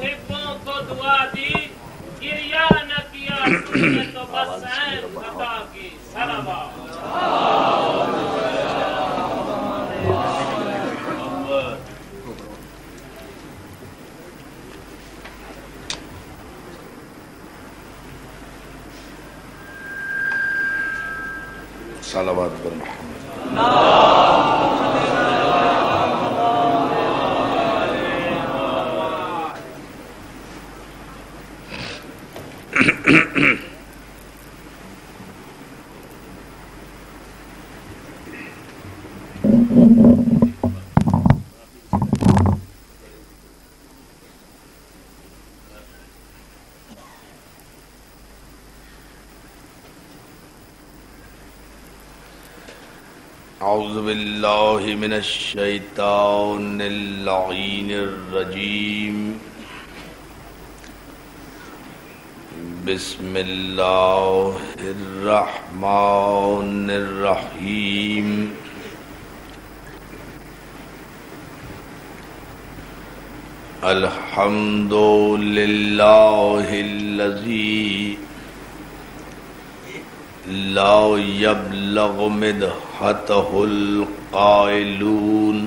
محبوں کو دعا دی، گریہ نہ کیا تم نے تو بس عین خطا کی صلوات۔ صلوات پر محمد۔ اعوذ باللہ من الشیطان اللعین الرجیم، بسم اللہ الرحمن الرحیم۔ الحمد للہ الذی لا يبلغ مدحته القائلون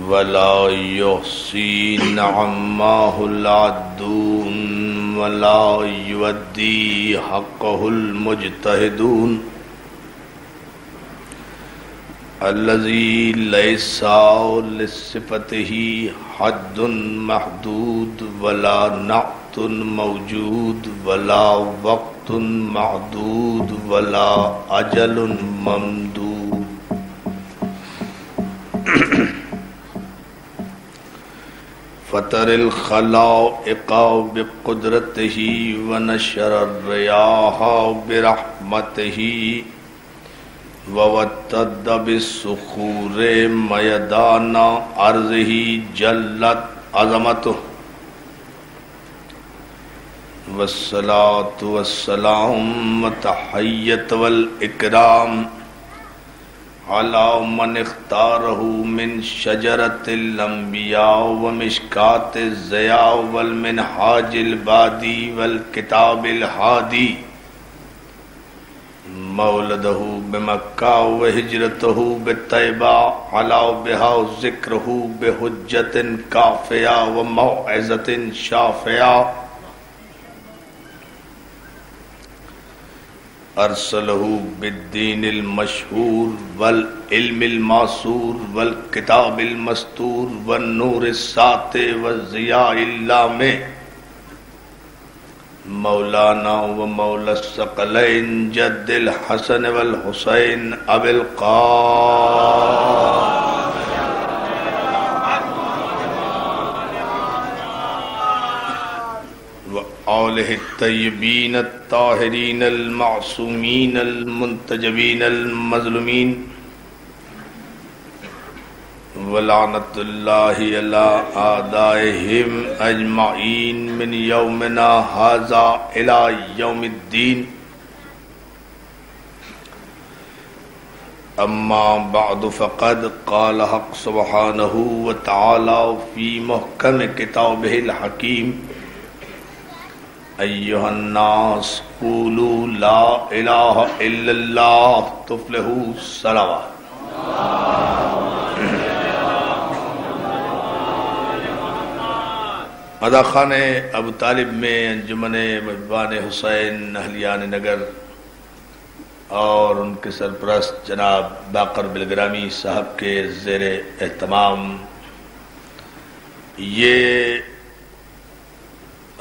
ولا يحصي نعماه العدون ولا يودي حقه المجتهدون، الذي ليس لصفته حد محدود ولا نعت موجود ولا وقت معدود ولا اجل ممدود۔ فطر الخلائق بقدرته ونشر الرياح برحمته ووتد بالصخور میدان ارضه جلت عظمته، والصلاة والسلام والتحیۃ والاکرام على من اختاره من شجرة الانبیاء ومشکاة الضیاء والمنہاج البادی والکتاب الہادی، مولدہ بمکہ وہجرتہ بطیبہ علا بہا ذکرہ بحجت کافیہ وموعظۃ شافیہ، ارسلہ بالدین المشہور والعلم الماثور والکتاب المستور والنور الساطع والضیاء اللامع، مولانا و مولا الثقلین جد الحسن والحسین ابی القاسم وآلہ الطیبین الطاہرین المعصومین المنتجبین المظلومین، ولعنت اللہ علی اعدائہم اجمعین من یومنا ھذا الی یوم الدین۔ اما بعد فقد قال حق سبحانہ وتعالی فی محکم کتابہ الحکیم، ایھا الناس قولوا لا الہ الا اللہ تفلحوا۔ صلوات۔ ادا خانہ ابو طالب میں انجمن محبان حسین اہلیان نگر اور ان کے سرپرست جناب باقر بلگرامی صاحب کے زیر اہتمام یہ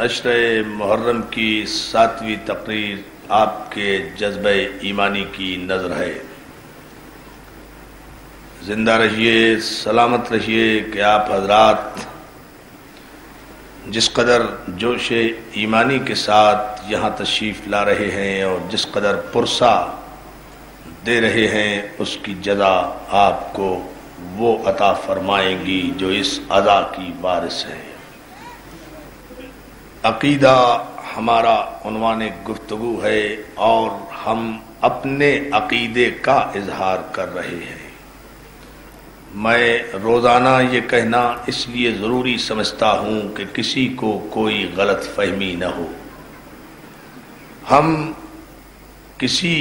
عشر محرم کی 7ویں تقریر آپ کے جذبہ ایمانی کی نظر ہے۔ زندہ رہیے، سلامت رہیے کہ آپ حضرات جس قدر جوش ایمانی کے ساتھ یہاں تشریف لا رہے ہیں اور جس قدر پرسہ دے رہے ہیں، اس کی جزا آپ کو وہ عطا فرمائیں گی جو اس عطا کی وارث ہے۔ عقیدہ ہمارا عنوان گفتگو ہے اور ہم اپنے عقیدے کا اظہار کر رہے ہیں۔ میں روزانہ یہ کہنا اس لیے ضروری سمجھتا ہوں کہ کسی کو کوئی غلط فہمی نہ ہو۔ ہم کسی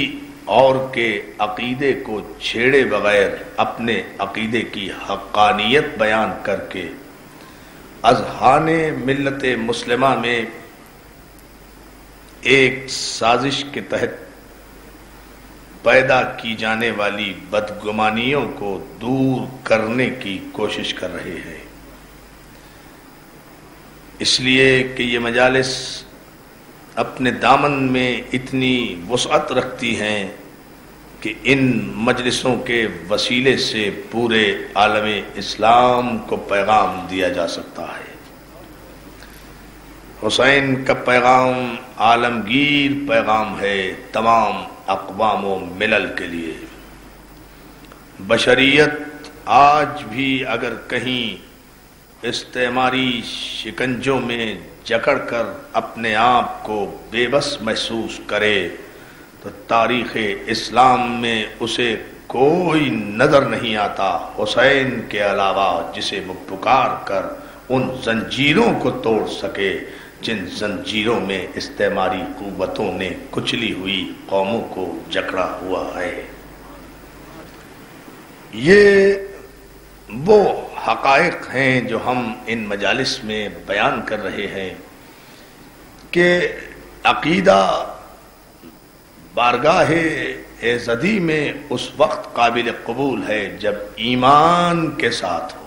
اور کے عقیدے کو چھیڑے بغیر اپنے عقیدے کی حقانیت بیان کر کے اذہان ملت مسلمہ میں ایک سازش کے تحت پیدا کی جانے والی بدگمانیوں کو دور کرنے کی کوشش کر رہے ہیں، اس لیے کہ یہ مجالس اپنے دامن میں اتنی وسعت رکھتی ہیں کہ ان مجلسوں کے وسیلے سے پورے عالم اسلام کو پیغام دیا جا سکتا ہے۔ حسین کا پیغام عالمگیر پیغام ہے تمام اقوام و ملل کے لیے۔ بشریت آج بھی اگر کہیں استعماری شکنجوں میں جکڑ کر اپنے آپ کو بے بس محسوس کرے تو تاریخ اسلام میں اسے کوئی نظر نہیں آتا حسین کے علاوہ جسے وہ پکار کر ان زنجیروں کو توڑ سکے جن زنجیروں میں استعماری قوتوں نے کچلی ہوئی قوموں کو جکڑا ہوا ہے۔ یہ وہ حقائق ہیں جو ہم ان مجالس میں بیان کر رہے ہیں کہ عقیدہ بارگاہ ایزدی میں اس وقت قابل قبول ہے جب ایمان کے ساتھ ہو،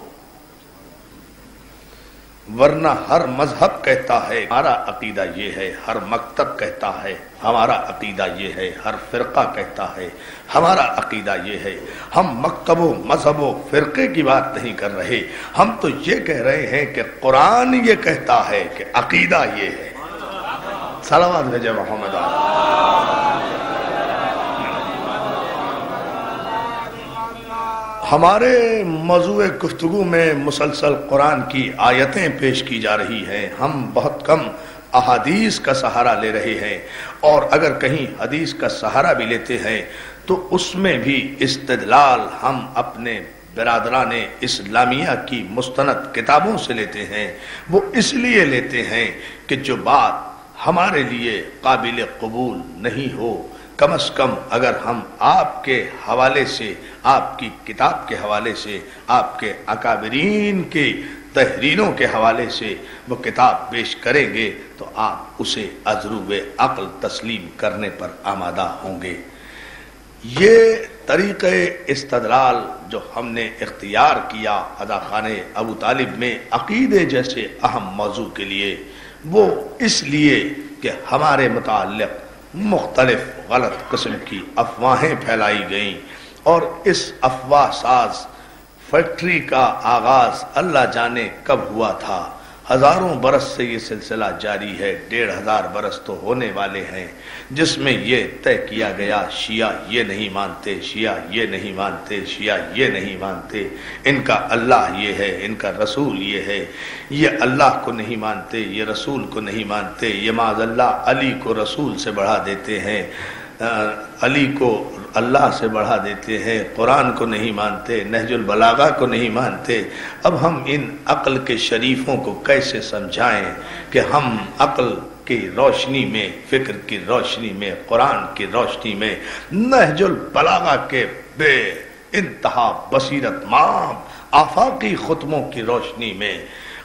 ورنہ ہر مذہب کہتا ہے ہمارا عقیدہ یہ ہے، ہر مکتب کہتا ہے ہمارا عقیدہ یہ ہے، ہر فرقہ کہتا ہے ہمارا عقیدہ یہ ہے۔ ہم مکتب و مذہب و فرقے کی بات نہیں کر رہے، ہم تو یہ کہہ رہے ہیں کہ قرآن یہ کہتا ہے کہ عقیدہ یہ ہے۔ صلوات بھیجے محمد ہمارے موضوع گفتگو میں مسلسل قرآن کی آیتیں پیش کی جا رہی ہیں، ہم بہت کم احادیث کا سہارا لے رہے ہیں، اور اگر کہیں حدیث کا سہارا بھی لیتے ہیں تو اس میں بھی استدلال ہم اپنے برادران اسلامیہ کی مستند کتابوں سے لیتے ہیں۔ وہ اس لیے لیتے ہیں کہ جو بات ہمارے لیے قابل قبول نہیں ہو، کم از کم اگر ہم آپ کے حوالے سے، آپ کی کتاب کے حوالے سے، آپ کے اکابرین کے تحریروں کے حوالے سے وہ کتاب پیش کریں گے تو آپ اسے عذرو عقل تسلیم کرنے پر آمادہ ہوں گے۔ یہ طریقہ استدلال جو ہم نے اختیار کیا عزا خانہ ابو طالب میں عقیدے جیسے اہم موضوع کے لیے، وہ اس لیے کہ ہمارے متعلق مختلف غلط قسم کی افواہیں پھیلائی گئیں، اور اس افواہ ساز فیکٹری کا آغاز اللہ جانے کب ہوا تھا۔ ہزاروں برس سے یہ سلسلہ جاری ہے، 1500 برس تو ہونے والے ہیں، جس میں یہ طے کیا گیا شیعہ یہ نہیں مانتے، شیعہ یہ نہیں مانتے، شیعہ یہ نہیں مانتے، ان کا اللہ یہ ہے، ان کا رسول یہ ہے، یہ اللہ کو نہیں مانتے، یہ رسول کو نہیں مانتے، یہ معاذ اللہ علی کو رسول سے بڑھا دیتے ہیں، علی کو اللہ سے بڑھا دیتے ہیں، قرآن کو نہیں مانتے، نہج البلاغہ کو نہیں مانتے۔ اب ہم ان عقل کے شریفوں کو کیسے سمجھائیں کہ ہم عقل کی روشنی میں، فکر کی روشنی میں، قرآن کی روشنی میں، نہج البلاغہ کے بے انتہا بصیرت مام آفاقی خطبوں کی روشنی میں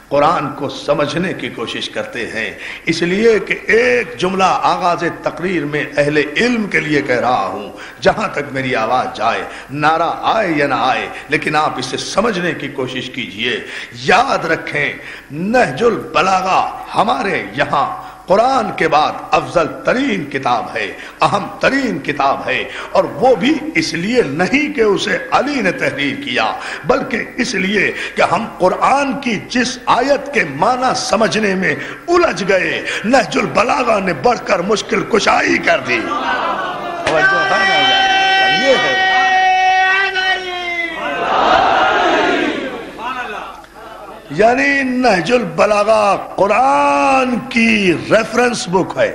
قرآن کو سمجھنے کی کوشش کرتے ہیں۔ اس لیے کہ ایک جملہ آغاز تقریر میں اہل علم کے لیے کہہ رہا ہوں، جہاں تک میری آواز جائے، نعرہ آئے یا نہ آئے، لیکن آپ اسے سمجھنے کی کوشش کیجئے۔ یاد رکھیں نہج البلاغہ ہمارے یہاں قرآن کے بعد افضل ترین کتاب ہے، اہم ترین کتاب ہے، اور وہ بھی اس لیے نہیں کہ اسے علی نے تحریر کیا، بلکہ اس لیے کہ ہم قرآن کی جس آیت کے معنی سمجھنے میں الجھ گئے، نہج البلاغہ نے بڑھ کر مشکل کشائی کر دی۔ یہ ہے یعنی نہج البلاغہ قرآن کی ریفرنس بک ہے۔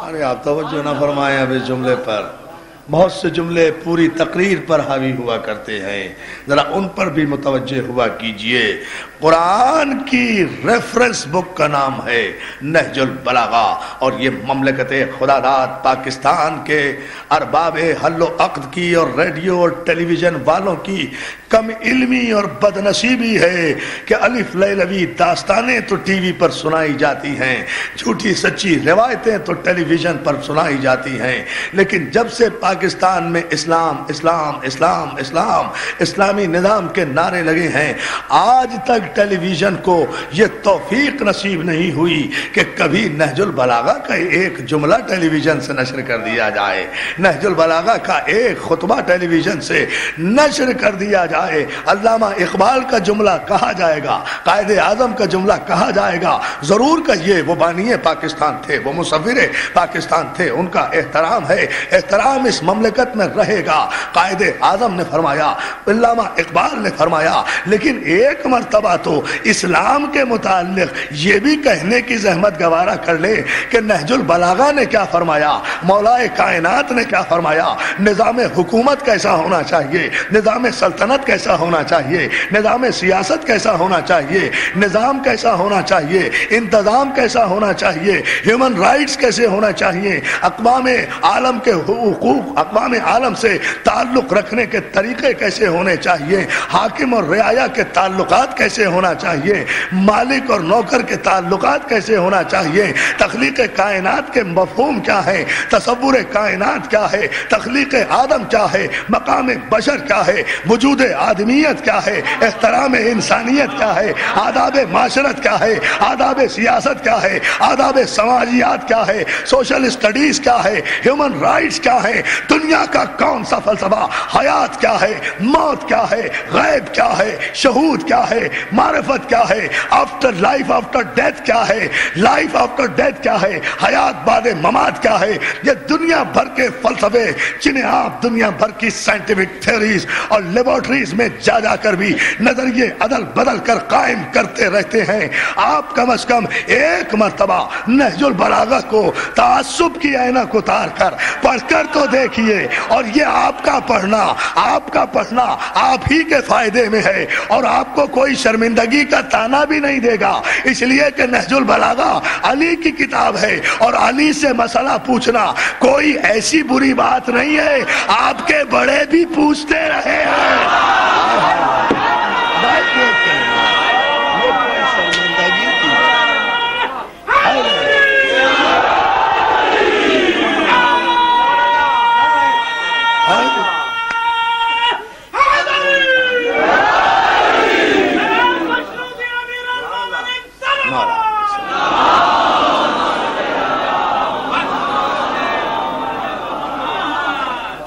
ارے آپ توجہ نہ فرمائیں اب اس جملے پر، بہت سے جملے پوری تقریر پر حاوی ہوا کرتے ہیں، ذرا ان پر بھی متوجہ ہوا کیجئے۔ قرآن کی ریفرنس بک کا نام ہے نہج البلاغہ، اور یہ مملکت خدا داد پاکستان کے ارباب حل و عقد کی اور ریڈیو اور ٹیلی ویژن والوں کی کم علمی اور بد نصیبی ہے کہ الف لیلوی داستانیں تو ٹی وی پر سنائی جاتی ہیں، جھوٹی سچی روایتیں تو ٹیلی ویژن پر سنائی جاتی ہیں، لیکن جب سے پاکستان میں اسلام اسلام اسلام اسلام اسلامی نظام کے نعرے لگے ہیں، آج تک ٹیلی ویژن کو یہ توفیق نصیب نہیں ہوئی کہ کبھی نہج البلاغہ کا ایک جملہ ٹیلی ویژن سے نشر کر دیا جائے، نہج البلاغہ کا ایک خطبہ ٹیلی ویژن سے نشر کر دیا جائے، علامہ اقبال کا جملہ کہا جائے گا، قائد اعظم کا جملہ کہا جائے گا، ضرور کہیے وہ بانی پاکستان تھے، وہ مصور پاکستان تھے، ان کا احترام ہے، احترام اس مملکت میں رہے گا۔ قائد اعظم نے فرمایا، علامہ اقبال نے فرمایا، لیکن ایک مرتبہ تو اسلام کے متعلق یہ بھی کہنے کی زحمت گوارا کر لے کہ نہج البلاغہ نے کیا فرمایا، مولائے کائنات نے کیا فرمایا، نظام حکومت کیسا ہونا چاہیے، نظام سلطنت کیسا ہونا چاہیے، نظام سیاست کیسا ہونا چاہیے، نظام کیسا ہونا چاہیے، انتظام کیسا ہونا چاہیے، ہیومن رائٹس کیسے ہونا چاہیے، اقوام عالم کے حقوق، اقوام عالم سے تعلق رکھنے کے طریقے کیسے ہونے چاہیے، حاکم اور رعایا کے تعلقات کیسے ہونا چاہیے، مالک اور نوکر کے تعلقات کیسے ہونا چاہیے، تخلیق کائنات کے مفہوم کیا ہے، تصور کائنات کیا ہے، تخلیق آدم کیا ہے، مقام بشر کیا ہے، وجود آدمیت کیا ہے، احترام انسانیت کیا ہے، آداب معاشرت کیا ہے، آداب سیاست کیا ہے، آداب سماجیات کیا ہے، سوشل اسٹڈیز کیا ہے، ہیومن رائٹس کیا ہے، دنیا کا کون سا فلسفہ، حیات کیا ہے، موت کیا ہے، غیب کیا ہے، شہود کیا ہے، معرفت کیا ہے، آفٹر لائف آفٹر ڈیتھ کیا ہے، لائف آفٹر ڈیتھ کیا ہے، حیات بعد ممات کیا ہے، یہ دنیا بھر کے فلسفے جنہیں آپ دنیا بھر کی سائنٹیفک تھیوریز اور لیبارٹریز میں جا جا کر بھی نظریے عدل بدل کر قائم کرتے رہتے ہیں، آپ کم از کم ایک مرتبہ نہج البلاغہ کو تعصب کی اینک اتار کر پڑھ کر تو دیکھیے، اور یہ آپ کا پڑھنا آپ ہی کے فائدے میں ہے، اور آپ کو کوئی شرمندگی کا تانا بھی نہیں دے گا، اس لیے کہ نہج البلاغہ علی کی کتاب ہے، اور علی سے مسئلہ پوچھنا کوئی ایسی بری بات نہیں ہے، آپ کے بڑے بھی پوچھتے رہے ہیں۔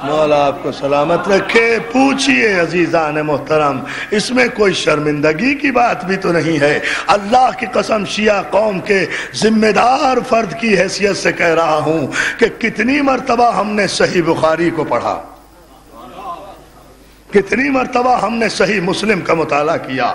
مولا آپ کو سلامت رکھے۔ پوچھئے عزیزان محترم، اس میں کوئی شرمندگی کی بات بھی تو نہیں ہے۔ اللہ کی قسم شیعہ قوم کے ذمہ دار فرد کی حیثیت سے کہہ رہا ہوں کہ کتنی مرتبہ ہم نے صحیح بخاری کو پڑھا، کتنی مرتبہ ہم نے صحیح مسلم کا مطالعہ کیا،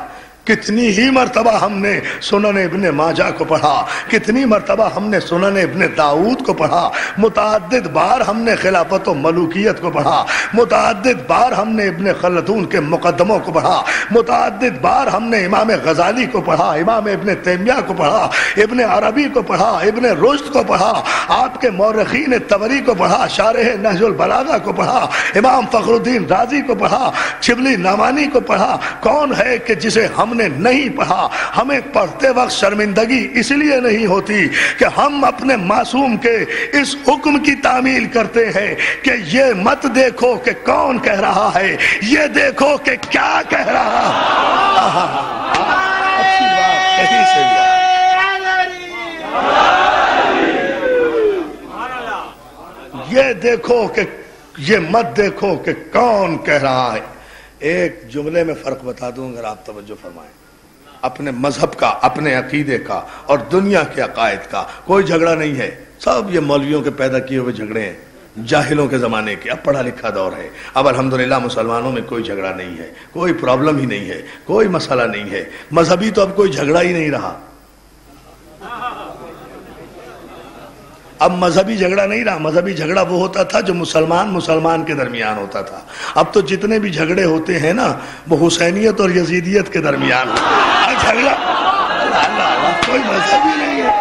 کتنی ہی مرتبہ ہم نے سنن ابن ماجہ کو پڑھا، کتنی مرتبہ ہم نے سنن ابن داؤد کو پڑھا، متعدد بار ہم نے خلافت و ملوکیت کو پڑھا، متعدد بار ہم نے ابن خلدون کے مقدموں کو پڑھا، متعدد بار ہم نے امام غزالی کو پڑھا، امام ابن تیمیہ کو پڑھا، ابن عربی کو پڑھا، ابن رشد کو پڑھا، آپ کے مورخین طبری کو پڑھا، شارح نہج البلاغہ کو پڑھا، امام فخر الدین رازی کو پڑھا، شبلی نعمانی کو پڑھا۔ کون ہے کہ جسے ہم نے نہیں پڑھا؟ ہمیں پڑھتے وقت شرمندگی اس لیے نہیں ہوتی کہ ہم اپنے معصوم کے اس حکم کی تعمیل کرتے ہیں کہ یہ مت دیکھو کہ کون کہہ رہا ہے، یہ دیکھو کہ کیا کہہ رہا ہے۔ اچھی بات کہیں سے بھی یہ دیکھو کہ یہ مت دیکھو کہ کون کہہ رہا ہے۔ ایک جملے میں فرق بتا دوں اگر آپ توجہ فرمائیں، اپنے مذہب کا، اپنے عقیدے کا اور دنیا کے عقائد کا کوئی جھگڑا نہیں ہے، سب یہ مولویوں کے پیدا کیے ہوئے جھگڑے ہیں، جاہلوں کے زمانے کے۔ اب پڑھا لکھا دور ہے، اب الحمدللہ مسلمانوں میں کوئی جھگڑا نہیں ہے، کوئی پرابلم ہی نہیں ہے، کوئی مسئلہ نہیں ہے، مذہبی تو اب کوئی جھگڑا ہی نہیں رہا۔ اب مذہبی جھگڑا نہیں رہا. مذہبی جھگڑا وہ ہوتا تھا جو مسلمان کے درمیان ہوتا تھا. اب تو جتنے بھی جھگڑے ہوتے ہیں نا وہ حسینیت اور یزیدیت کے درمیان ہوتے ہیں. جھگڑا کوئی مذہبی نہیں ہے.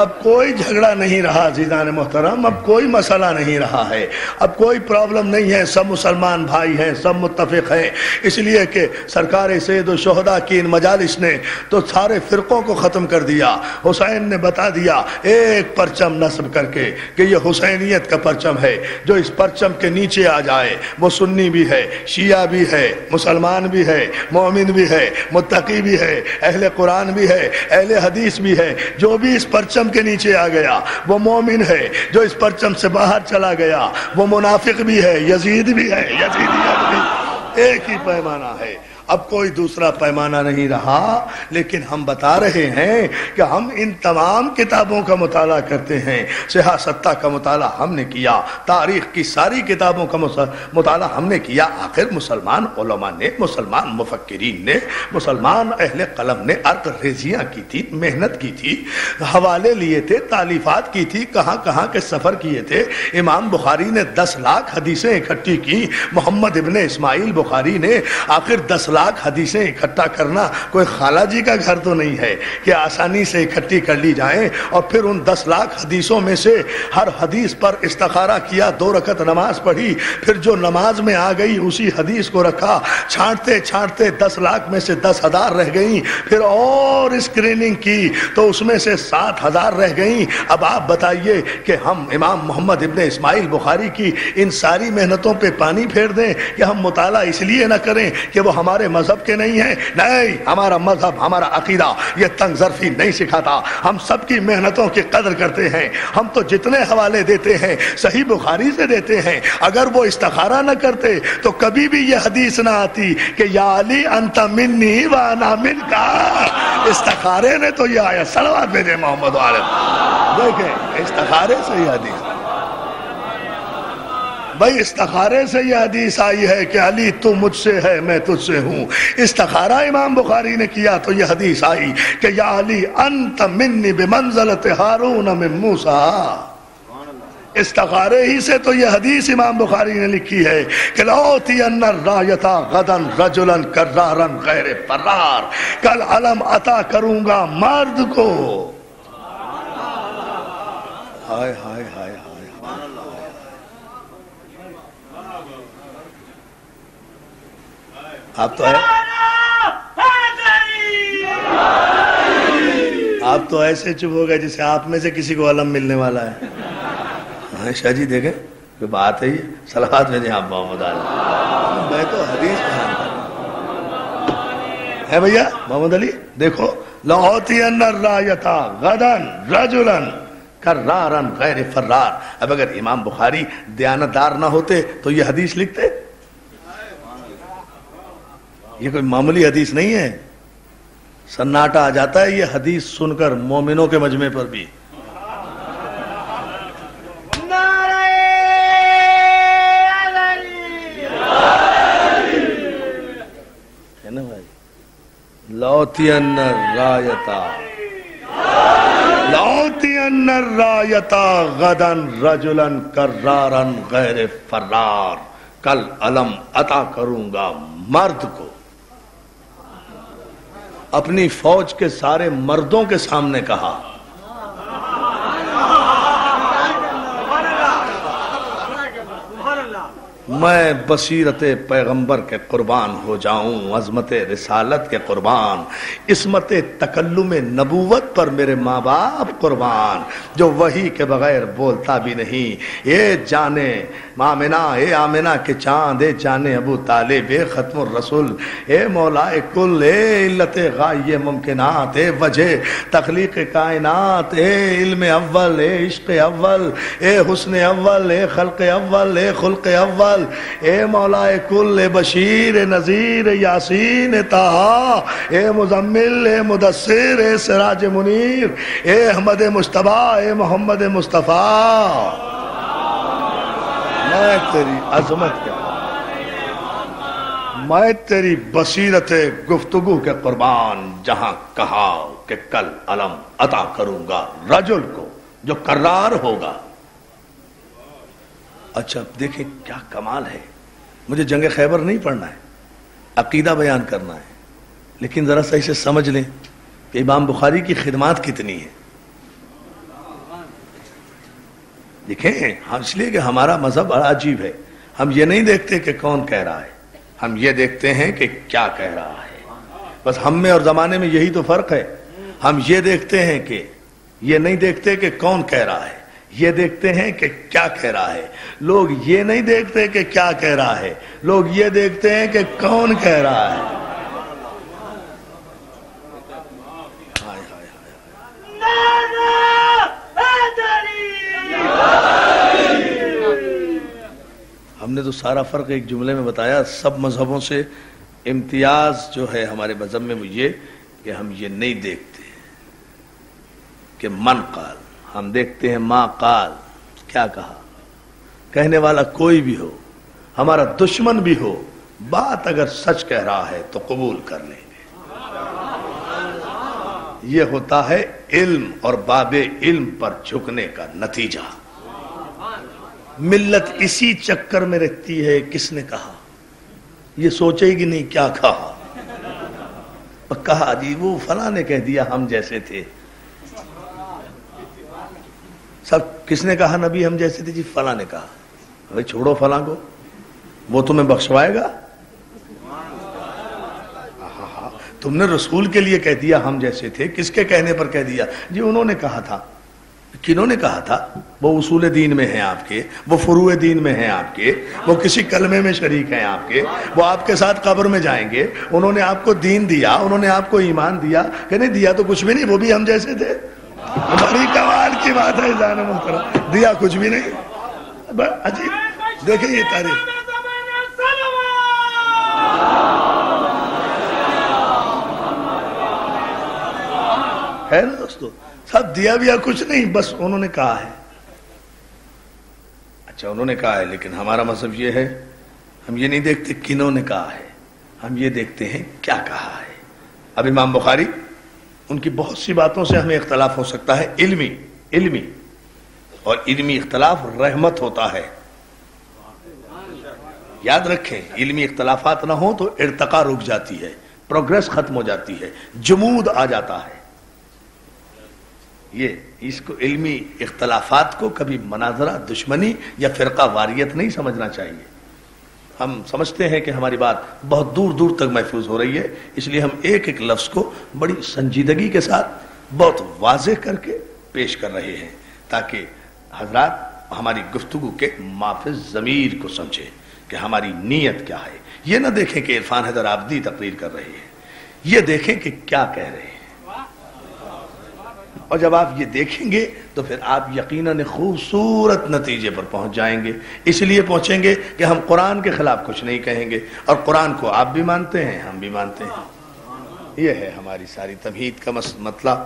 اب کوئی جھگڑا نہیں رہا عزیزان محترم. اب کوئی مسئلہ نہیں رہا ہے. اب کوئی پرابلم نہیں ہے. سب مسلمان بھائی ہیں, سب متفق ہیں. اس لیے کہ سرکار سید الشہداء کی ان مجالس نے تو سارے فرقوں کو ختم کر دیا. حسین نے بتا دیا ایک پرچم نصب کر کے کہ یہ حسینیت کا پرچم ہے. جو اس پرچم کے نیچے آ جائے وہ سنی بھی ہے, شیعہ بھی ہے, مسلمان بھی ہے, مومن بھی ہے, متقی بھی ہے, اہل قرآن بھی ہے, اہل حدیث بھی ہے. جو بھی اس پرچم کے نیچے آ گیا وہ مومن ہے. جو اس پرچم سے باہر چلا گیا وہ منافق بھی ہے, یزید بھی ہے, یزیدیت بھی. ایک ہی پیمانہ ہے. اب کوئی دوسرا پیمانہ نہیں رہا. لیکن ہم بتا رہے ہیں کہ ہم ان تمام کتابوں کا مطالعہ کرتے ہیں. صحاح ستہ کا مطالعہ ہم نے کیا, تاریخ کی ساری کتابوں کا مطالعہ ہم نے کیا. آخر مسلمان علماء نے, مسلمان مفکرین نے, مسلمان اہل قلم نے عرق ریزیاں کی تھی, محنت کی تھی, حوالے لیے تھے, تالیفات کی تھی, کہاں کہاں کے سفر کیے تھے. امام بخاری نے 10 لاکھ حدیثیں اکٹھی کی. محمد ابن اسماعیل بخاری نے آخر 10 لاکھ حدیثیں اکٹھا کرنا کوئی خالہ جی کا گھر تو نہیں ہے کہ آسانی سے اکٹھی کر لی جائیں. اور پھر ان 10 لاکھ حدیثوں میں سے ہر حدیث پر استخارہ کیا, 2 رکعت نماز پڑھی, پھر جو نماز میں آ گئی اسی حدیث کو رکھا. چھانٹتے چھانٹتے 10 لاکھ میں سے 10,000 رہ گئیں. پھر اور اسکریننگ کی تو اس میں سے 7,000 رہ گئیں. اب آپ بتائیے کہ ہم امام محمد ابن اسماعیل بخاری کی ان ساری محنتوں پہ پانی پھیر دیں کہ ہم مطالعہ اس لیے نہ کریں کہ وہ ہمارے مذہب کے نہیں ہیں. نہیں, ہمارا مذہب, ہمارا عقیدہ یہ تنگ ظرفی نہیں سکھاتا. ہم سب کی محنتوں کی قدر کرتے ہیں. ہم تو جتنے حوالے دیتے ہیں صحیح بخاری سے دیتے ہیں. اگر وہ استخارہ نہ کرتے تو کبھی بھی یہ حدیث نہ آتی کہ یا علی انت منی و انا منکا. استخارے نے تو یہ آیا. صلوات بھیجے محمد والد. دیکھیں استخارے سے یہ حدیث, بھائی استخارے سے یہ حدیث آئی ہے کہ علی تو مجھ سے ہے, میں تجھ سے ہوں. استخارہ امام بخاری نے کیا تو یہ حدیث آئی کہ یا علی انت منی بمنزلت ہارون من موسیٰ. استخارے ہی سے تو یہ حدیث امام بخاری نے لکھی ہے کہ لَأُوتِيَنَّ الرَّایَةَ غَدًا رَجُلًا کَرَّارًا غَیْرِ فرار. کل علم عطا کروں گا مرد کو. ہائے ہائے ہائے. آپ تو ایسے چپ ہو گئے جسے آپ میں سے کسی کو علم ملنے والا ہے. ہاں شاہ جی دیکھیں کہ بات ہے یہ. صلوات میں آپ محمد علی. میں تو حدیث ہے بھیا محمد علی. دیکھو لَأُوتِيَنَّ الرَّایَةَ غَدًا رَجُلًا کَرَّارًا غَیْرِ فرار. اب اگر امام بخاری دیانتدار نہ ہوتے تو یہ حدیث لکھتے؟ یہ کوئی معمولی حدیث نہیں ہے. سناٹا آ جاتا ہے یہ حدیث سن کر مومنوں کے مجمع پر بھی. ہے نا بھائی. لَأُوتِيَنَّ الرَّایَةَ غَدًا رَجُلًا کَرَّارًا غَیْرِ فرار. کل علم عطا کروں گا مرد کو. اپنی فوج کے سارے مردوں کے سامنے کہا. میں بصیرت پیغمبر کے قربان ہو جاؤں, عظمت رسالت کے قربان, عصمت تکلم نبوت پر میرے ماں باپ قربان, جو وحی کے بغیر بولتا بھی نہیں. اے جانے آمنہ, اے آمنہ کے چاند, اے جانے ابو طالب, اے ختم الرسول, اے مولا کل, اے علت غائے ممکنات, اے وجہ تخلیق کائنات, اے علم اول, اے عشق اول, اے حسن اول, اے خلق اول, اے خلق اول, اے مولا کل, اے بشیر, اے نذیر, اے یاسین, اے طہا, اے مزمل, اے مدثر, اے سراج منیر, اے احمد مجتبیٰ, اے محمد مصطفیٰ. میں تیری عظمت کیا، میں تیری بصیرت گفتگو کے قربان، جہاں کہا کہ کل علم عطا کروں گا رجل کو جو قرار ہوگا۔ اچھا دیکھیں کیا کمال ہے، مجھے جنگ خیبر نہیں پڑھنا ہے، عقیدہ بیان کرنا ہے، لیکن ذرا صحیح سے سمجھ لیں کہ امام بخاری کی خدمات کتنی ہے۔ دیکھیں ہم اس لیے کہ ہمارا مذہب بڑا عجیب ہے، ہم یہ نہیں دیکھتے کہ کون کہہ رہا ہے، ہم یہ دیکھتے ہیں کہ کیا کہہ رہا ہے۔ بس ہم میں اور زمانے میں یہی تو فرق ہے، ہم یہ دیکھتے ہیں کہ یہ نہیں دیکھتے کہ کون کہہ رہا ہے، یہ دیکھتے ہیں کہ کیا کہہ رہا ہے۔ لوگ یہ نہیں دیکھتے کہ کیا کہہ رہا ہے، لوگ یہ دیکھتے ہیں کہ کون کہہ رہا ہے۔ ہم نے تو سارا فرق ایک جملے میں بتایا۔ سب مذہبوں سے امتیاز جو ہے ہمارے مذہب میں وہ یہ کہ ہم یہ نہیں دیکھتے کہ من قال، ہم دیکھتے ہیں ما قال، کیا کہا۔ کہنے والا کوئی بھی ہو، ہمارا دشمن بھی ہو، بات اگر سچ کہہ رہا ہے تو قبول کر لیں گے۔ یہ ہوتا ہے علم اور باب علم پر جھکنے کا نتیجہ۔ ملت اسی چکر میں رہتی ہے، کس نے کہا، یہ سوچے گی نہیں کیا کہا، کہا جی وہ فلاں نے کہہ دیا ہم جیسے تھے۔ سب کس نے کہا نبی ہم جیسے تھے؟ جی فلاں نے کہا۔ ارے چھوڑو فلاں کو، وہ تمہیں بخشوائے گا؟ تم نے رسول کے لیے کہہ دیا ہم جیسے تھے، کس کے کہنے پر کہہ دیا؟ جی انہوں نے کہا تھا۔ کنہوں نے کہا تھا؟ وہ اصول دین میں ہیں آپ کے، وہ فروع دین میں ہیں آپ کے، وہ کسی کلمے میں شریک ہیں آپ کے، وہ آپ کے ساتھ قبر میں جائیں گے۔ انہوں نے آپ کو دین دیا، انہوں نے آپ کو ایمان دیا کہ نہیں دیا تو کچھ بھی نہیں، وہ بھی ہم جیسے تھے۔ بڑی کمال کی بات ہے جان محترم، دیا کچھ بھی نہیں۔ عجیب دیکھیں یہ تاریخ ہے نا دوستو، سب دیا بھی کچھ نہیں، بس انہوں نے کہا ہے۔ اچھا انہوں نے کہا ہے، لیکن ہمارا مذہب یہ ہے، ہم یہ نہیں دیکھتے کنہوں نے کہا ہے، ہم یہ دیکھتے ہیں کیا کہا ہے۔ اب امام بخاری، ان کی بہت سی باتوں سے ہمیں اختلاف ہو سکتا ہے، علمی اور علمی اختلاف رحمت ہوتا ہے۔ یاد رکھیں علمی اختلافات نہ ہوں تو ارتقا رک جاتی ہے، پروگریس ختم ہو جاتی ہے، جمود آ جاتا ہے۔ یہ اس کو علمی اختلافات کو کبھی مناظرہ، دشمنی یا فرقہ واریت نہیں سمجھنا چاہیے۔ ہم سمجھتے ہیں کہ ہماری بات بہت دور دور تک محفوظ ہو رہی ہے، اس لیے ہم ایک ایک لفظ کو بڑی سنجیدگی کے ساتھ بہت واضح کر کے پیش کر رہے ہیں، تاکہ حضرات ہماری گفتگو کے مافز ضمیر کو سمجھیں کہ ہماری نیت کیا ہے۔ یہ نہ دیکھیں کہ عرفان حیدر عابدی تقریر کر رہے ہیں، یہ دیکھیں کہ کیا کہہ رہے ہیں۔ اور جب آپ یہ دیکھیں گے تو پھر آپ یقیناً خوبصورت نتیجے پر پہنچ جائیں گے۔ اس لیے پہنچیں گے کہ ہم قرآن کے خلاف کچھ نہیں کہیں گے، اور قرآن کو آپ بھی مانتے ہیں، ہم بھی مانتے ہیں۔ یہ ہے ہماری ساری تمہید کا مطلب۔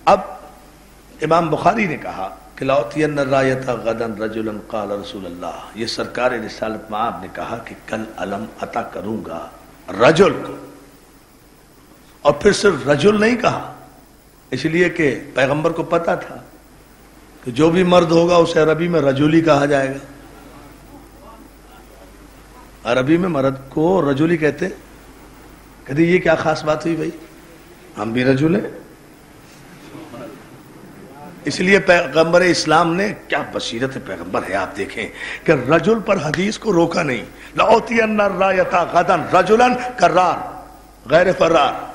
اب امام بخاری نے کہا کہ لَأُعْطِيَنَّ الرَّایَةَ غَدًا رَجُلًا قَالَ رسول اللہ، یہ سرکار رسالت مآب نے کہا کہ کل علم عطا کروں گا رجل کو، اور پھر صرف رجل نہیں کہا، اس لیے کہ پیغمبر کو پتا تھا کہ جو بھی مرد ہوگا اسے عربی میں رجل ہی کہا جائے گا۔ عربی میں مرد کو رجل ہی کہتے۔ کہتے یہ کیا خاص بات ہوئی بھائی، ہم بھی رجل ہیں۔ اس لیے پیغمبر اسلام نے، کیا بصیرت پیغمبر ہے، آپ دیکھیں کہ رجل پر حدیث کو روکا نہیں۔ لَأُعْطِيَنَّ الرَّایَةَ غَدًا رَجُلًا کرار غیر فرار۔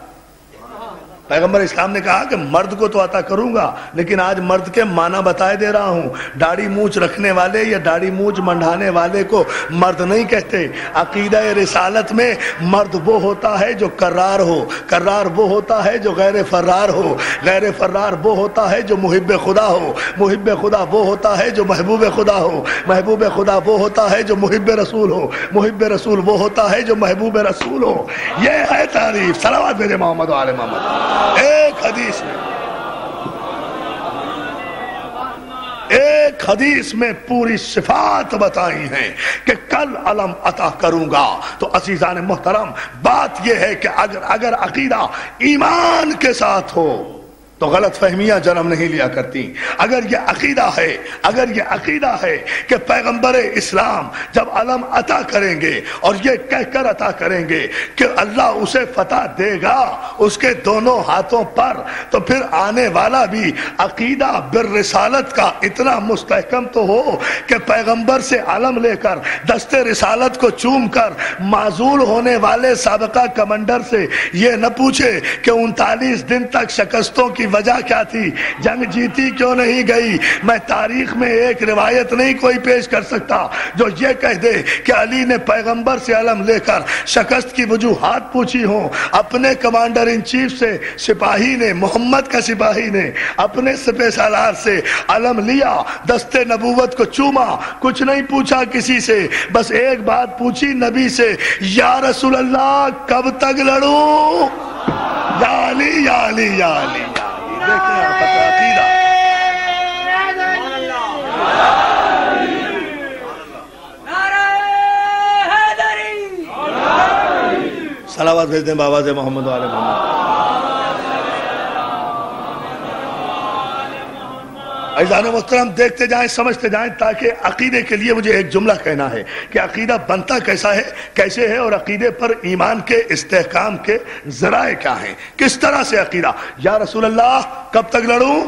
پیغمبر اسلام نے کہا کہ مرد کو تو عطا کروں گا، لیکن آج مرد کے معنی بتائے دے رہا ہوں۔ داڑھی مونچھ رکھنے والے یا داڑھی مونچھ منڈھانے والے کو مرد نہیں کہتے۔ عقیدہ رسالت میں مرد وہ ہوتا ہے جو کرار ہو، کرار وہ ہوتا ہے جو غیر فرار ہو، غیر فرار وہ ہوتا ہے جو محب خدا ہو، محب خدا وہ ہوتا ہے جو محبوب خدا ہو، محبوب خدا وہ ہوتا ہے جو محب رسول ہو، محب رسول وہ ہوتا ہے جو محبوب رسول ہو۔ یہ ہے تعریف۔ صلوات بھیجے محمد و آل محمد۔ ایک ایک حدیث میں پوری صفات بتائی ہیں کہ کل علم عطا کروں گا. تو عزیزان محترم بات یہ ہے کہ اگر عقیدہ ایمان کے ساتھ ہو تو غلط فہمیاں جنم نہیں لیا کرتی. اگر یہ عقیدہ ہے کہ پیغمبر اسلام جب علم عطا کریں گے اور یہ کہہ کر عطا کریں گے کہ اللہ اسے فتح دے گا اس کے دونوں ہاتھوں پر، تو پھر آنے والا بھی عقیدہ بالرسالت کا اتنا مستحکم تو ہو کہ پیغمبر سے علم لے کر دست رسالت کو چوم کر معزول ہونے والے سابقہ کمانڈر سے یہ نہ پوچھے کہ 39 دن تک شکستوں کی وجہ کیا تھی، جنگ جیتی کیوں نہیں گئی. میں تاریخ میں ایک روایت نہیں کوئی پیش کر سکتا جو یہ کہہ دے کہ علی نے پیغمبر سے علم لے کر شکست کی وجوہات پوچھی ہوں. اپنے کمانڈر ان چیف سے سپاہی نے، محمد کا سپاہی نے اپنے سپہ سالار سے علم لیا، دست نبوت کو چوما، کچھ نہیں پوچھا کسی سے، بس ایک بات پوچھی نبی سے، یا رسول اللہ کب تک لڑوں؟ یا علی یا علی یا علی. دیکھیں آپ کا عقیدہ. صلوات بھیج دیں بآواز محمد و آل محمد. عزیزان محترم دیکھتے جائیں، سمجھتے جائیں، تاکہ عقیدے کے لیے مجھے ایک جملہ کہنا ہے کہ عقیدہ بنتا کیسے ہے اور عقیدے پر ایمان کے استحکام کے ذرائع کیا ہیں. کس طرح سے عقیدہ؟ یا رسول اللہ کب تک لڑوں؟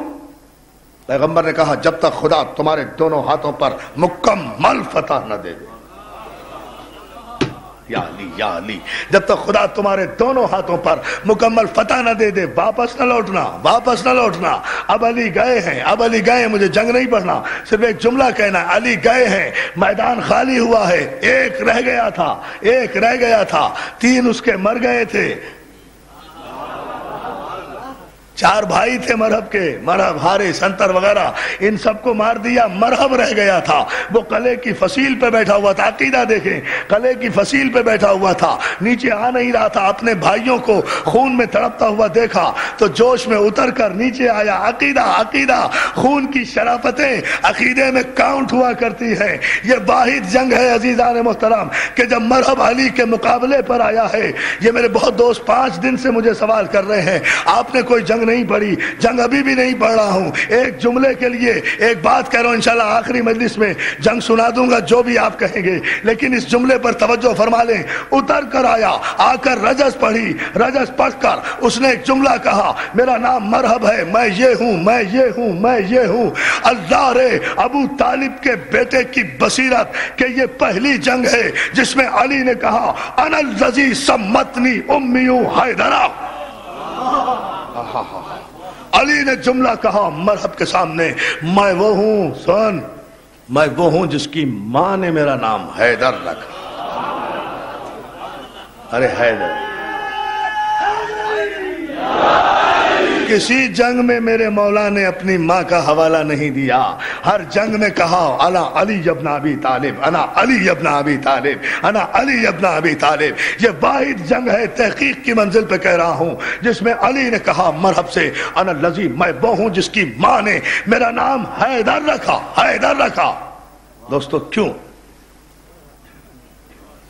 پیغمبر نے کہا جب تک خدا تمہارے دونوں ہاتھوں پر مکمل فتح نہ دے دے. یا علی یا علی، جب تک خدا تمہارے دونوں ہاتھوں پر مکمل فتح نہ دے دے واپس نہ لوٹنا. اب علی گئے ہیں، مجھے جنگ نہیں پڑھنا، صرف ایک جملہ کہنا ہے، علی گئے ہیں، میدان خالی ہوا ہے، ایک رہ گیا تھا، 3 اس کے مر گئے تھے، 4 بھائی تھے مرہب کے، مرہب، حارث، انتر وغیرہ، ان سب کو مار دیا، مرہب رہ گیا تھا، وہ قلعے کی فصیل پہ بیٹھا ہوا تھا. عقیدہ دیکھیں، قلعے کی فصیل پہ بیٹھا ہوا تھا، نیچے آ نہیں رہا تھا، اپنے بھائیوں کو خون میں تڑپتا ہوا دیکھا تو جوش میں اتر کر نیچے آیا. عقیدہ خون کی شرافتیں عقیدے میں کاؤنٹ ہوا کرتی ہیں. یہ واحد جنگ ہے عزیزان محترم کہ جب مرہب علی کے مقابلے پر آیا ہے. یہ میرے بہت دوست 5 دن سے مجھے سوال کر رہے ہیں آپ نے کوئی جنگ نہیں پڑھی، جنگ ابھی بھی نہیں پڑھ رہا ہوں. ایک جملے کے لیے ایک بات کہہ رہا ہوں، انشاءاللہ آخری مجلس میں جنگ سنا دوں گا جو بھی آپ کہیں گے، لیکن اس جملے پر توجہ فرما لیں. اتر کر آیا، آ کر رجز پڑھی، رجز پڑھ کر اس نے ایک جملہ کہا، میرا نام مرہب ہے، میں یہ ہوں. اللہ رے ابو طالب کے بیٹے کی بصیرت کہ یہ پہلی جنگ ہے جس میں علی نے کہا انا الذی سمتنی امی حیدرہ. علی نے جملہ کہا مرہب کے سامنے، میں وہ ہوں جس کی ماں نے میرا نام حیدر رکھا. ارے حیدر، کسی جنگ میں میرے مولا نے اپنی ماں کا حوالہ نہیں دیا. ہر جنگ میں کہا انا علی ابن ابی طالب، انا علی ابن ابی طالب، انا علی ابن ابی طالب. یہ واحد جنگ ہے، تحقیق کی منزل پہ کہہ رہا ہوں، جس میں علی نے کہا مرحب سے انا الذی، میں وہ ہوں جس کی ماں نے میرا نام حیدر رکھا. دوستو کیوں؟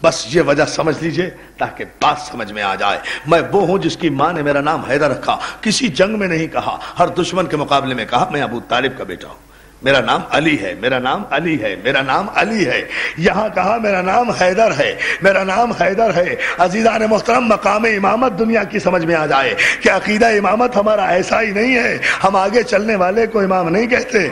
بس یہ وجہ سمجھ لیجئے تاکہ بات سمجھ میں آ جائے. میں وہ ہوں جس کی ماں نے میرا نام حیدر رکھا. کسی جنگ میں نہیں کہا، ہر دشمن کے مقابلے میں کہا میں ابو طالب کا بیٹا ہوں، میرا نام علی ہے، میرا نام علی ہے، میرا نام علی ہے. یہاں کہا میرا نام حیدر ہے، میرا نام حیدر ہے. عزیزان محترم، مقام امامت دنیا کی سمجھ میں آ جائے کہ عقیدہ امامت ہمارا ایسا ہی نہیں ہے. ہم آگے چلنے والے کو امام نہیں کہتے،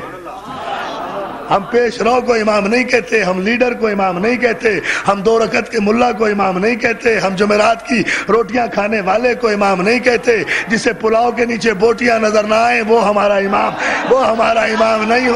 ہم پیش رو کو امام نہیں کہتے، ہم لیڈر کو امام نہیں کہتے، ہم 2 رکعت کے ملا کو امام نہیں کہتے، ہم جمعرات کی روٹیاں کھانے والے کو امام نہیں کہتے. جسے پلاؤ کے نیچے بوٹیاں نظر نہ آئیں وہ ہمارا امام نہیں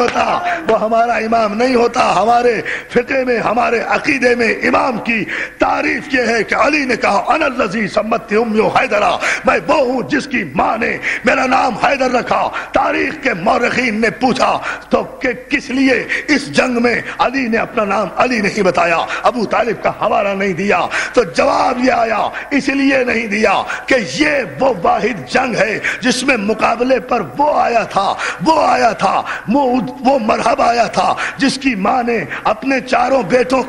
ہوتا. ہمارے فقہ میں، ہمارے عقیدے میں امام کی تعریف یہ ہے کہ علی نے کہا انا الذی سمت امی حیدرہ، میں وہ ہوں جس کی ماں نے میرا نام حیدر رکھا. تاریخ کے مورخین نے پوچھا تو کہ کس لیے اس جنگ میں علی نے اپنا نام علی نہیں بتایا، ابو طالب کا حوالہ نہیں دیا، تو جواب یہ آیا اس لیے نہیں دیا کہ یہ وہ واحد جنگ ہے جس میں مقابلے پر وہ آیا تھا، وہ مرحب آیا تھا جس کی ماں نے اپنے چاروں بیٹوں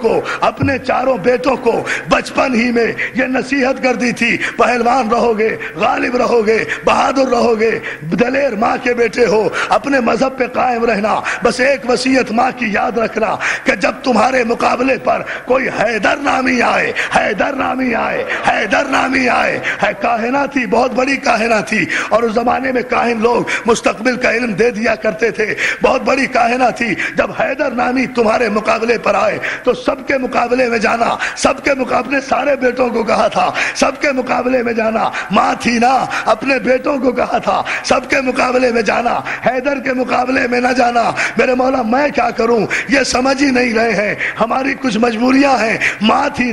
کو بچپن ہی میں یہ نصیحت کر دی تھی، پہلوان رہو گے، غالب رہو گے، بہادر رہو گے، دلیر ماں کے بیٹے ہو، اپنے مذہب پہ قائم رہنا، بس ایک وصیت ماں کی یاد رکھنا کہ جب تمہارے مقابلے پر کوئی حیدر نامی آئے، کاہنہ تھی، بہت بڑی کاہنہ تھی، اور اس زمانے میں کاہن لوگ مستقبل کا علم دے دیا کرتے تھے، بہت بڑی کاہنہ تھی، جب حیدر نامی تمہارے مقابلے پر آئے تو سب کے مقابلے میں جانا، سب کے مقابلے، سارے بیٹوں کو کہا تھا سب کے مقابلے میں جانا، ماں تھی نا، اپنے بیٹوں کو کہا تھا سب کے مقابلے میں جانا، حیدر کے مقابلے میں نہ جانا۔ میرے مولا میں کیا کروں، یہ سمجھ ہی نہیں رہے ہیں، ہماری کچھ مجبوریاں ہیں، ماں تھی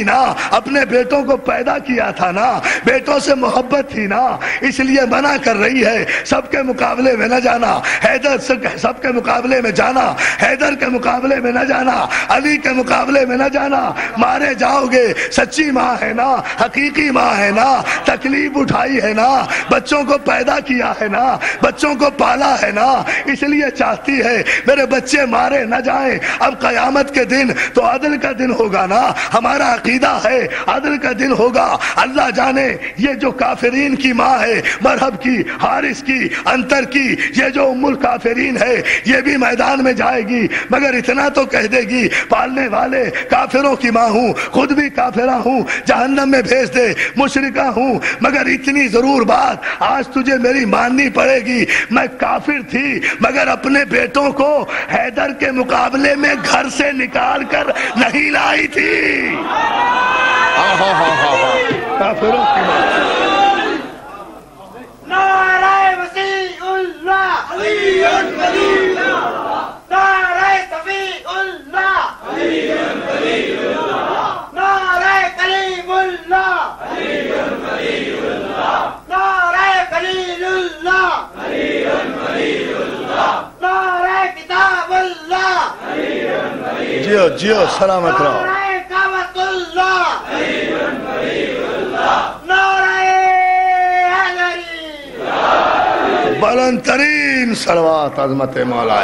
نا، اپنے بیٹوں کو پیدا کیا تھا نا، بیٹوں سے محبت تھی نا، اس لیے منع کر رہی ہے سب کے مقابلے میں نہ جانا، حیدر سب کے مقابلے میں جانا، حیدر کے مقابلے میں نہ جانا، علی کے مقابلے میں نہ جانا، مارے جاؤ گے، سچی ماں ہے نا، حقیقی ماں ہے نا، تکلیف اٹھائی ہے نا، بچوں کو پیدا کیا ہے نا، بچوں کو پالا ہے نا، اس لیے چاہتی ہے میرے بچے مارے نہ جائیں۔ اب قیامت کے دن تو عدل کا دن ہوگا نا، ہمارا عقیدہ ہے عدل کا دن ہوگا، اللہ جانے یہ جو کافرین کی ماں ہے، مرحب کی، حارث کی، انتر کی، یہ جو ام الکافرین ہے یہ بھی میدان میں جائے گی، مگر اتنا تو کہہ دے گی پالنے والے کافروں کی ماں ہوں، خود بھی کافرہ ہوں، جہنم میں بھیج دے، مشرکہ ہوں، مگر اتنی ضرور بات آج تجھے میری ماننی پڑے گی، میں کافر تھی مگر اپنے بیٹوں کو حیدر کے مقابلے میں گھر سے نکال کر نہیں لائی تھی۔ کافروں کی ماں، نعرہ وسیع اللہ، علی ولی اللہ، نعرہ صفی اللہ، علی ولی اللہ، نعرہ کلیم اللہ، علی ولی اللہ، نعرہ خلیل اللہ، علی ولی اللہ، نعرہ کتاب اللہ، علی ولی اللہ، جیو سلامت رہو، نعرہ کعبۃ اللہ، علی ولی اللہ، نعرہ بلند ترین صلوات عظمت مولا۔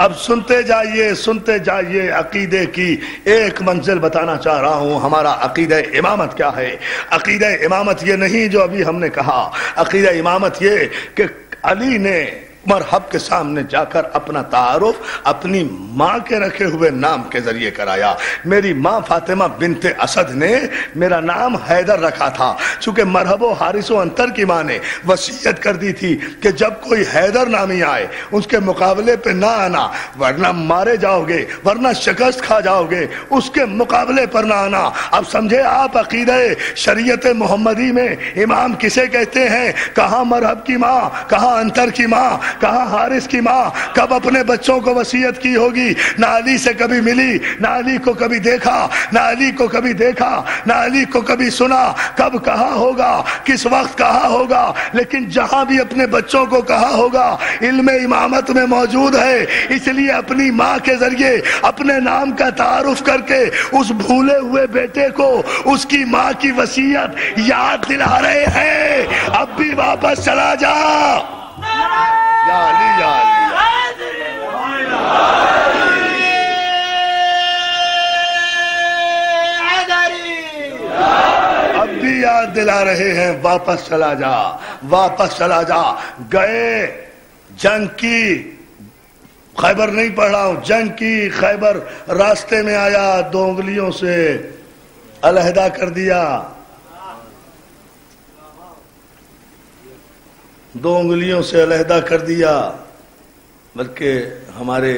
اب سنتے جائیے عقیدے کی ایک منزل بتانا چاہ رہا ہوں، ہمارا عقیدہ امامت کیا ہے۔ عقیدہ امامت یہ نہیں جو ابھی ہم نے کہا، عقیدہ امامت یہ کہ علی نے مرحب کے سامنے جا کر اپنا تعارف اپنی ماں کے رکھے ہوئے نام کے ذریعے کرایا۔ میری ماں فاطمہ بنت اسد نے میرا نام حیدر رکھا تھا، چونکہ مرحب و حارث و انتر کی ماں نے وصیت کر دی تھی کہ جب کوئی حیدر نامی آئے اس کے مقابلے پہ نہ آنا، ورنہ مارے جاؤ گے، ورنہ شکست کھا جاؤ گے، اس کے مقابلے پر نہ آنا۔ اب سمجھے آپ عقیدہ شریعت محمدی میں امام کسے کہتے ہیں؟ کہاں مرحب کی ماں، کہاں انتر کی ماں، کہاں حارث کی ماں کب اپنے بچوں کو وصیت کی ہوگی؟ نہ علی سے کبھی ملی، نہ علی کو کبھی دیکھا، نہ علی کو کبھی دیکھا، نہ علی کو کبھی سنا، کب کہا ہوگا، کس وقت کہا ہوگا، لیکن جہاں بھی اپنے بچوں کو کہا ہوگا علم امامت میں موجود ہے، اس لیے اپنی ماں کے ذریعے اپنے نام کا تعارف کر کے اس بھولے ہوئے بیٹے کو اس کی ماں کی وصیت یاد دلا رہے ہیں۔ اب بھی واپس چلا جا، یا علی یا علی، اب بھی یاد دلا رہے ہیں واپس چلا جا، واپس چلا جا۔ گئے جنگ کی، خیبر نہیں پڑھ رہا ہوں، جنگ کی خیبر راستے میں آیا، 2 انگلیوں سے علیحدہ کر دیا، 2 انگلیوں سے علیحدہ کر دیا۔ بلکہ ہمارے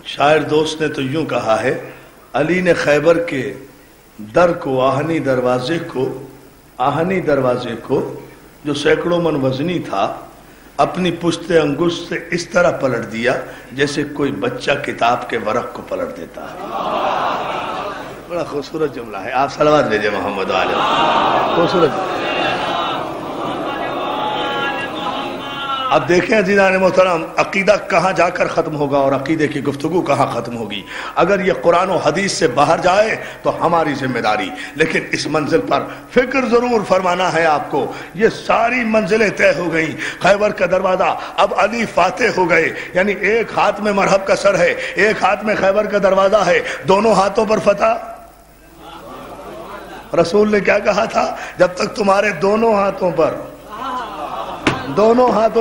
شاعر دوست نے تو یوں کہا ہے، علی نے خیبر کے در کو، آہنی دروازے کو جو سینکڑوں من وزنی تھا، اپنی پشت انگشت سے اس طرح پلٹ دیا جیسے کوئی بچہ کتاب کے ورق کو پلٹ دیتا ہے۔ بڑا خوبصورت جملہ ہے، آپ صلوات بھیجیں محمد علیہ، خوبصورت جملہ۔ اب دیکھیں عزیزان محترم، عقیدہ کہاں جا کر ختم ہوگا اور عقیدے کی گفتگو کہاں ختم ہوگی؟ اگر یہ قرآن و حدیث سے باہر جائے تو ہماری ذمہ داری، لیکن اس منزل پر فکر ضرور فرمانا ہے آپ کو۔ یہ ساری منزلیں طے ہو گئیں، خیبر کا دروازہ، اب علی فاتح ہو گئے، یعنی ایک ہاتھ میں مرحب کا سر ہے، ایک ہاتھ میں خیبر کا دروازہ ہے، دونوں ہاتھوں پر فتح۔ رسول نے کیا کہا تھا؟ جب تک تمہارے دونوں ہاتھوں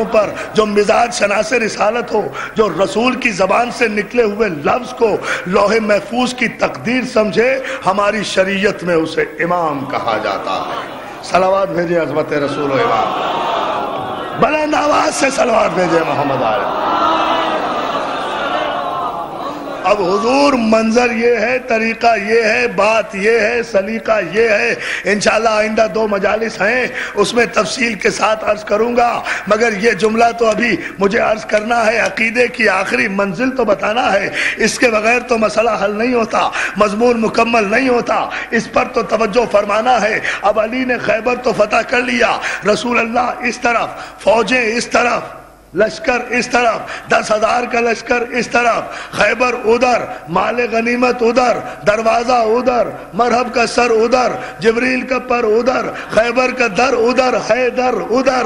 پر جو مزاج شناس رسالت ہو، جو رسول کی زبان سے نکلے ہوئے لفظ کو لوح محفوظ کی تقدیر سمجھے، ہماری شریعت میں اسے امام کہا جاتا ہے۔ صلوات بھیجیں عظمت رسول و امام، بلند آواز سے صلوات بھیجیں محمد علیہ۔ اب حضور منظر یہ ہے، طریقہ یہ ہے، بات یہ ہے، سلیقہ یہ ہے۔ انشاءاللہ آئندہ 2 مجالس ہیں، اس میں تفصیل کے ساتھ عرض کروں گا، مگر یہ جملہ تو ابھی مجھے عرض کرنا ہے، عقیدے کی آخری منزل تو بتانا ہے۔ اس کے بغیر تو مسئلہ حل نہیں ہوتا، مضمون مکمل نہیں ہوتا، اس پر تو توجہ فرمانا ہے۔ اب علی نے خیبر تو فتح کر لیا، رسول اللہ اس طرف، فوجیں اس طرف، لشکر اس طرف، 10,000 کا لشکر اس طرف، خیبر ادھر، مال غنیمت ادھر، دروازہ ادھر، مرحب کا سر ادھر، جبریل کا پر ادھر، خیبر کا در ادھر، حیدر ادھر۔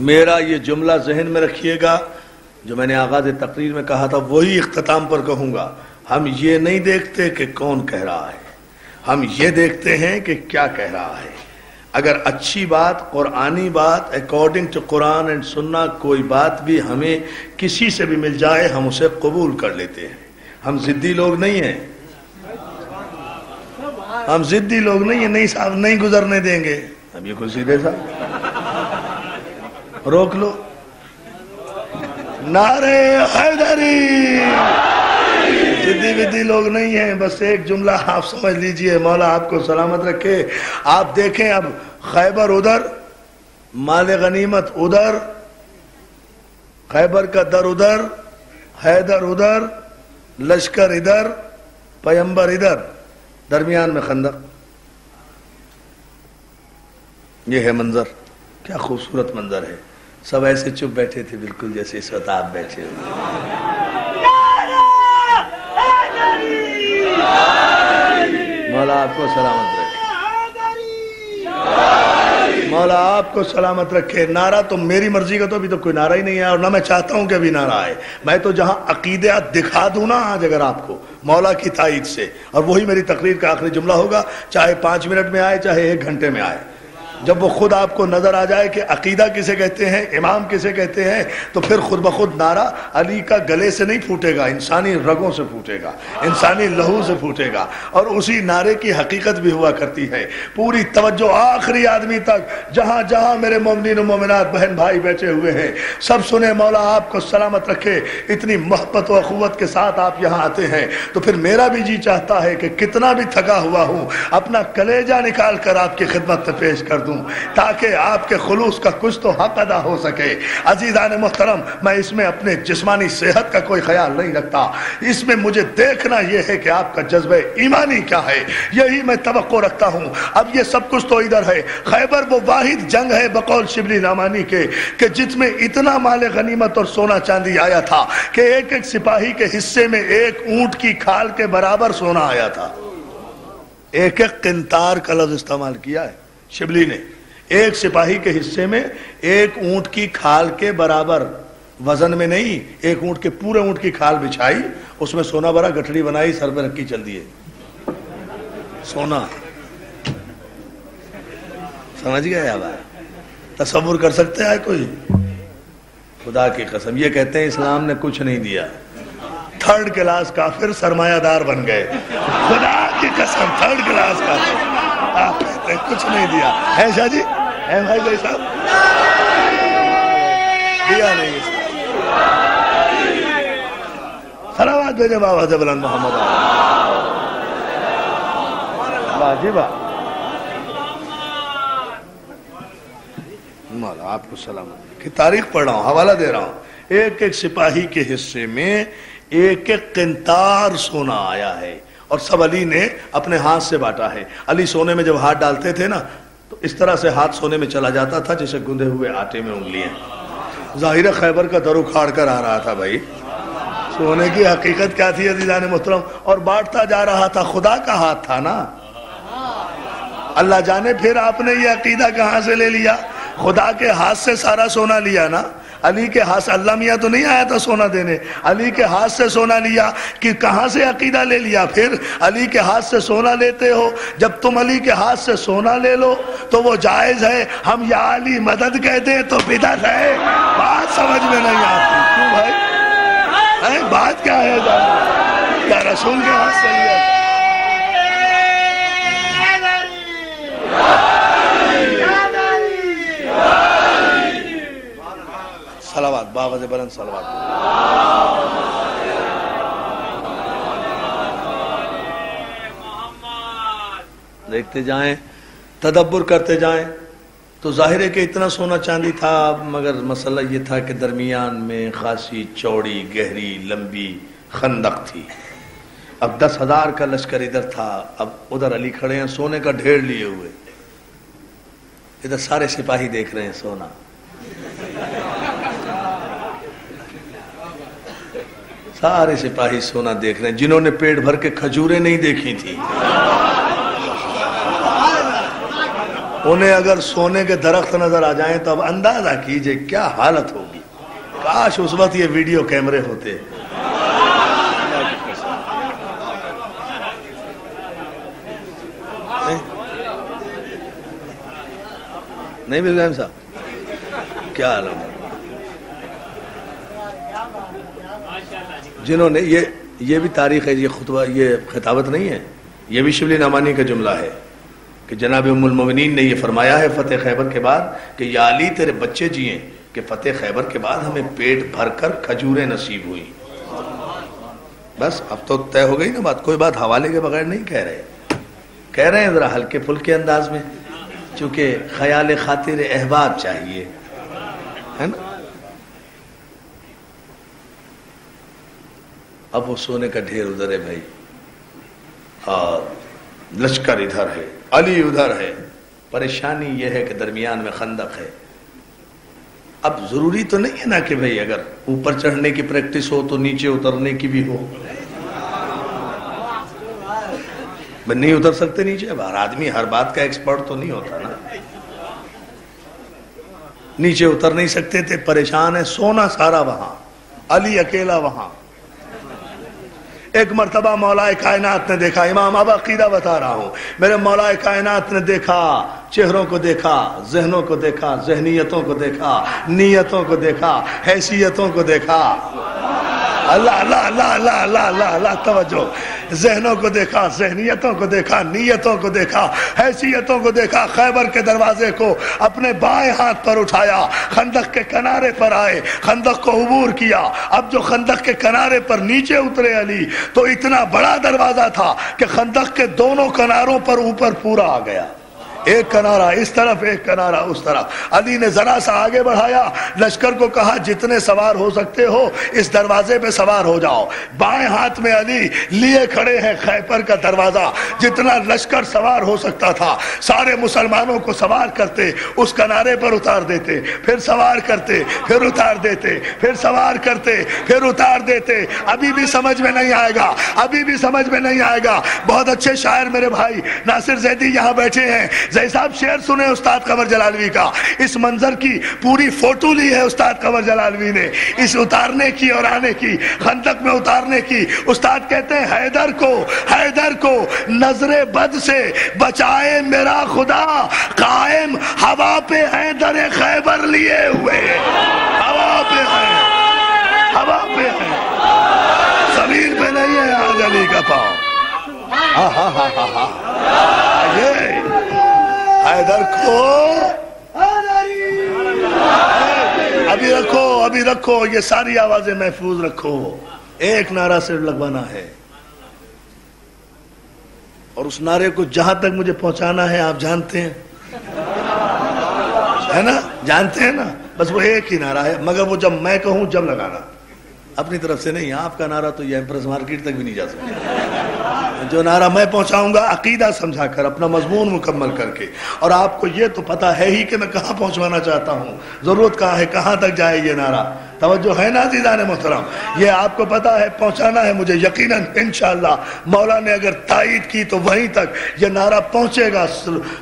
میرا یہ جملہ ذہن میں رکھیے گا، جو میں نے آغاز تقریر میں کہا تھا وہی اختتام پر کہوں گا۔ ہم یہ نہیں دیکھتے کہ کون کہہ رہا ہے، ہم یہ دیکھتے ہیں کہ کیا کہہ رہا ہے۔ اگر اچھی بات، قرآنی بات، اکارڈنگ ٹو قرآن اینڈ سنہ، کوئی بات بھی ہمیں کسی سے بھی مل جائے، ہم اسے قبول کر لیتے ہیں۔ ہم ضدی لوگ نہیں ہیں، ہم ضدی لوگ نہیں ہیں۔ نہیں صاحب نہیں گزرنے دیں گے، اب یہ کوئی سیدھے صاحب روک لو، نعرے حیدری۔ جدی بدی لوگ نہیں ہیں، بس ایک جملہ آپ سمجھ لیجئے، مولا آپ کو سلامت رکھے۔ آپ دیکھیں اب خیبر ادھر، مال غنیمت ادھر، خیبر کا در ادھر، حیدر ادھر، لشکر ادھر، پیمبر ادھر، درمیان میں خندق۔ یہ ہے منظر، کیا خوبصورت منظر ہے۔ سب ایسے چپ بیٹھے تھے بالکل جیسے اس وقت آپ بیٹھے ہوئے۔ مولا آپ کو سلامت رکھے، مولا آپ کو سلامت رکھے۔ نعرہ تو میری مرضی کا تو ابھی تو کوئی نعرہ ہی نہیں ہے، اور نہ میں چاہتا ہوں کہ ابھی نعرہ آئے۔ میں تو جہاں عقیدات دکھا دوں نا آج اگر آپ کو مولا کی تائید سے، اور وہی میری تقریر کا آخری جملہ ہوگا، چاہے 5 منٹ میں آئے چاہے 1 گھنٹے میں آئے۔ جب وہ خود آپ کو نظر آ جائے کہ عقیدہ کسے کہتے ہیں، امام کسے کہتے ہیں، تو پھر خود بخود نعرہ علی کا گلے سے نہیں پھوٹے گا، انسانی رگوں سے پھوٹے گا، انسانی لہو سے پھوٹے گا۔ اور اسی نعرے کی حقیقت بھی ہوا کرتی ہے۔ پوری توجہ آخری آدمی تک، جہاں جہاں میرے مومنین و مومنات بہن بھائی بیٹھے ہوئے ہیں، سب سنیں۔ مولا آپ کو سلامت رکھے۔ اتنی محبت و اخوت کے ساتھ آپ یہاں آتے ہیں تو پھر میرا بھی جی چاہتا ہے کہ کتنا بھی تھکا ہوا ہوں اپنا کلیجہ نکال کر آپ کی خدمت میں پیش کر دوں، تاکہ آپ کے خلوص کا کچھ تو حق ادا ہو سکے۔ عزیزان محترم، میں اس میں اپنے جسمانی صحت کا کوئی خیال نہیں رکھتا، اس میں مجھے دیکھنا یہ ہے کہ آپ کا جذبہ ایمانی کیا ہے، یہی میں توقع رکھتا ہوں۔ اب یہ سب کچھ تو ادھر ہے۔ خیبر وہ واحد جنگ ہے بقول شبلی نعمانی کے کہ جس میں اتنا مال غنیمت اور سونا چاندی آیا تھا کہ ایک ایک سپاہی کے حصے میں 1 اونٹ کی کھال کے برابر سونا آیا تھا۔ 1 قنطار کا لفظ استعمال کیا ہے شبلی نے۔ 1 سپاہی کے حصے میں 1 اونٹ کی کھال کے برابر، وزن میں نہیں، 1 اونٹ کے پورے اونٹ کی کھال بچھائی، اس میں سونا بھرا، گٹھڑی بنائی، سر پہ رکھی، چل دیے سونا۔ سمجھ گئے اب؟ تصور کر سکتے ہیں کوئی؟ خدا کی قسم یہ کہتے ہیں اسلام نے کچھ نہیں دیا، 3rd کلاس کافر سرمایہ دار بن گئے۔ خدا کی قسم 3rd کلاس کافر، آپ کہتے ہیں کچھ نہیں دیا ہے۔ شاہ جی ہے بھائی بھائی صاحب، دیا نہیں۔ صلوات بھیجے بابا سے بلند محمد واہ جی واہ۔ آپ کو سلامت کی تاریخ پڑھ رہا ہوں، حوالہ دے رہا ہوں۔ ایک ایک سپاہی کے حصے میں ایک ایک قنطار سونا آیا ہے اور سب علی نے اپنے ہاتھ سے بانٹا ہے۔ علی سونے میں جب ہاتھ ڈالتے تھے نا تو اس طرح سے ہاتھ سونے میں چلا جاتا تھا جیسے گندے ہوئے آٹے میں انگلیاں۔ ظاہر خیبر کا در اکھاڑ کر آ رہا تھا بھائی، سونے کی حقیقت کیا تھی عزیزان محترم، اور بانٹتا جا رہا تھا، خدا کا ہاتھ تھا نا۔ اللہ جانے پھر آپ نے یہ عقیدہ کہاں سے لے لیا، خدا کے ہاتھ سے سارا سونا لیا نا، علی کے ہاتھ سے۔ اللہ میاں تو نہیں آیا تھا سونا دینے، علی کے ہاتھ سے سونا لیا کہ کہاں سے عقیدہ لے لیا پھر علی کے ہاتھ سے سونا لیتے ہو؟ جب تم علی کے ہاتھ سے سونا لے لو تو وہ جائز ہے، ہم یا علی مدد کہتے ہیں تو بدعت ہے۔ بات سمجھ میں نہیں آتی کیوں بھائی؟ بات کیا ہے جانا؟ کیا رسول کے ہاتھ سے لیا؟ صلوات باوجہ بلند صلوات۔ دیکھتے جائیں، تدبر کرتے جائیں تو ظاہر ہے کہ اتنا سونا چاندی تھا، مگر مسئلہ یہ تھا کہ درمیان میں خاصی چوڑی گہری لمبی خندق تھی۔ اب 10,000 کا لشکر ادھر تھا، اب ادھر علی کھڑے ہیں سونے کا ڈھیر لیے ہوئے، ادھر سارے سپاہی دیکھ رہے ہیں سونا۔ سارے سپاہی سونا دیکھ رہے ہیں، جنہوں نے پیٹ بھر کے کھجوریں نہیں دیکھی تھی انہیں اگر سونے کے درخت نظر آ جائیں تو اب اندازہ کیجئے کیا حالت ہوگی۔ کاش اس وقت یہ ویڈیو کیمرے ہوتے۔ نہیں ابراہیم صاحب کیا حال ہے؟ جنہوں نے یہ بھی تاریخ ہے، یہ خطبہ یہ خطابت نہیں ہے، یہ بھی شبلی نعمانی کا جملہ ہے کہ جناب ام المومنین نے یہ فرمایا ہے فتح خیبر کے بعد کہ یا علی تیرے بچے جیئیں کہ فتح خیبر کے بعد ہمیں پیٹ بھر کر کھجوریں نصیب ہوئی۔ بس اب تو طے ہو گئی نا بات، کوئی بات حوالے کے بغیر نہیں کہہ رہے ہیں ذرا ہلکے پھلکے انداز میں، چونکہ خیال خاطر احباب چاہیے، ہے نا۔ اب وہ سونے کا ڈھیر ادھر ہے بھائی، اور لشکر ادھر ہے، علی ادھر ہے۔ پریشانی یہ ہے کہ درمیان میں خندق ہے۔ اب ضروری تو نہیں ہے نا کہ بھائی اگر اوپر چڑھنے کی پریکٹس ہو تو نیچے اترنے کی بھی ہو۔ نہیں اتر سکتے نیچے، اب ہر آدمی ہر بات کا ایکسپرٹ تو نہیں ہوتا نا۔ نیچے اتر نہیں سکتے تھے، پریشان ہے، سونا سارا وہاں، علی اکیلا وہاں۔ ایک مرتبہ مولا کائنات نے دیکھا، امام اب عقیدہ بتا رہا ہوں، میرے مولا کائنات نے دیکھا، چہروں کو دیکھا، ذہنوں کو دیکھا، ذہنیتوں کو دیکھا، نیتوں کو دیکھا، حیثیتوں کو دیکھا۔ اللہ اللہ اللہ اللہ اللہ اللہ اللہ توجہ، ذہنوں کو دیکھا، ذہنیتوں کو دیکھا، نیتوں کو دیکھا، حیثیتوں کو دیکھا۔ خیبر کے دروازے کو اپنے بائیں ہاتھ پر اٹھایا، خندق کے کنارے پر آئے، خندق کو عبور کیا۔ اب جو خندق کے کنارے پر نیچے اترے علی تو اتنا بڑا دروازہ تھا کہ خندق کے دونوں کناروں پر اوپر پورا آ گیا، ایک کنارہ اس طرف ایک کنارہ اس طرف۔ علی نے ذرا سا آگے بڑھایا، لشکر کو کہا جتنے سوار ہو سکتے ہو اس دروازے پہ سوار ہو جاؤ۔ بائیں ہاتھ میں علی لیے کھڑے ہیں خیبر کا دروازہ، جتنا لشکر سوار ہو سکتا تھا سارے مسلمانوں کو سوار کرتے، اس کنارے پر اتار دیتے، پھر سوار کرتے، پھر اتار دیتے، پھر سوار کرتے، پھر اتار دیتے۔ ابھی بھی سمجھ میں نہیں آئے گا، ابھی بھی سمجھ میں نہیں آئے گا۔ بہت اچھے شاعر میرے بھائی ناصر زیدی یہاں بیٹھے ہیں، زئی صاحب شعر سنے استاد قمر جلالوی کا، اس منظر کی پوری فوٹو لی ہے استاد قمر جلالوی نے، اس اتارنے کی اور آنے کی، خندق میں اتارنے کی۔ استاد کہتے ہیں حیدر کو نظر بد سے بچائے میرا خدا، قائم ہوا پہ ہیں در خیبر لیے ہوئے، ہوا پہ ہیں، ہوا پہ ہیں، زمین پہ نہیں ہے آج علی کا پاؤں۔ یہ حیدر کو ابھی رکھو، یہ ساری آوازیں محفوظ رکھو، ایک نعرہ سے لگوانا ہے، اور اس نعرے کو جہاں تک مجھے پہنچانا ہے آپ جانتے ہیں، ہے نا, جانتے ہیں نا, بس وہ ایک ہی نعرہ ہے, مگر وہ جب میں کہوں جب لگانا, اپنی طرف سے نہیں. آپ کا نعرہ تو یہ ایمپریس مارکیٹ تک بھی نہیں جا سکتا. جو نعرہ میں پہنچاؤں گا عقیدہ سمجھا کر, اپنا مضمون مکمل کر کے, اور آپ کو یہ تو پتا ہے ہی کہ میں کہاں پہنچوانا چاہتا ہوں, ضرورت کہاں ہے, کہاں تک جائے یہ نعرہ. توجہ ہے نا عزیزان محترم, یہ آپ کو پتا ہے پہنچانا ہے مجھے. یقیناً انشاءاللہ مولا نے اگر تائید کی تو وہیں تک یہ نعرہ پہنچے گا.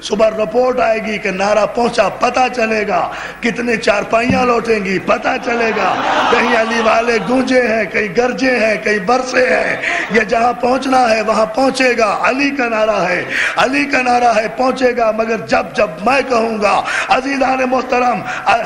صبح رپورٹ آئے گی کہ نعرہ پہنچا, پتہ چلے گا کتنے چارپائیاں لوٹیں گی, پتہ چلے گا کہیں علی والے گونجے ہیں, کہیں گرجے ہیں, کہیں برسے ہیں. یہ جہاں پہنچنا ہے وہاں پہنچے گا. علی کا نعرہ ہے, علی کا نعرہ ہے, پہنچے گا. مگر جب جب میں کہوں گا عزیزان محترم,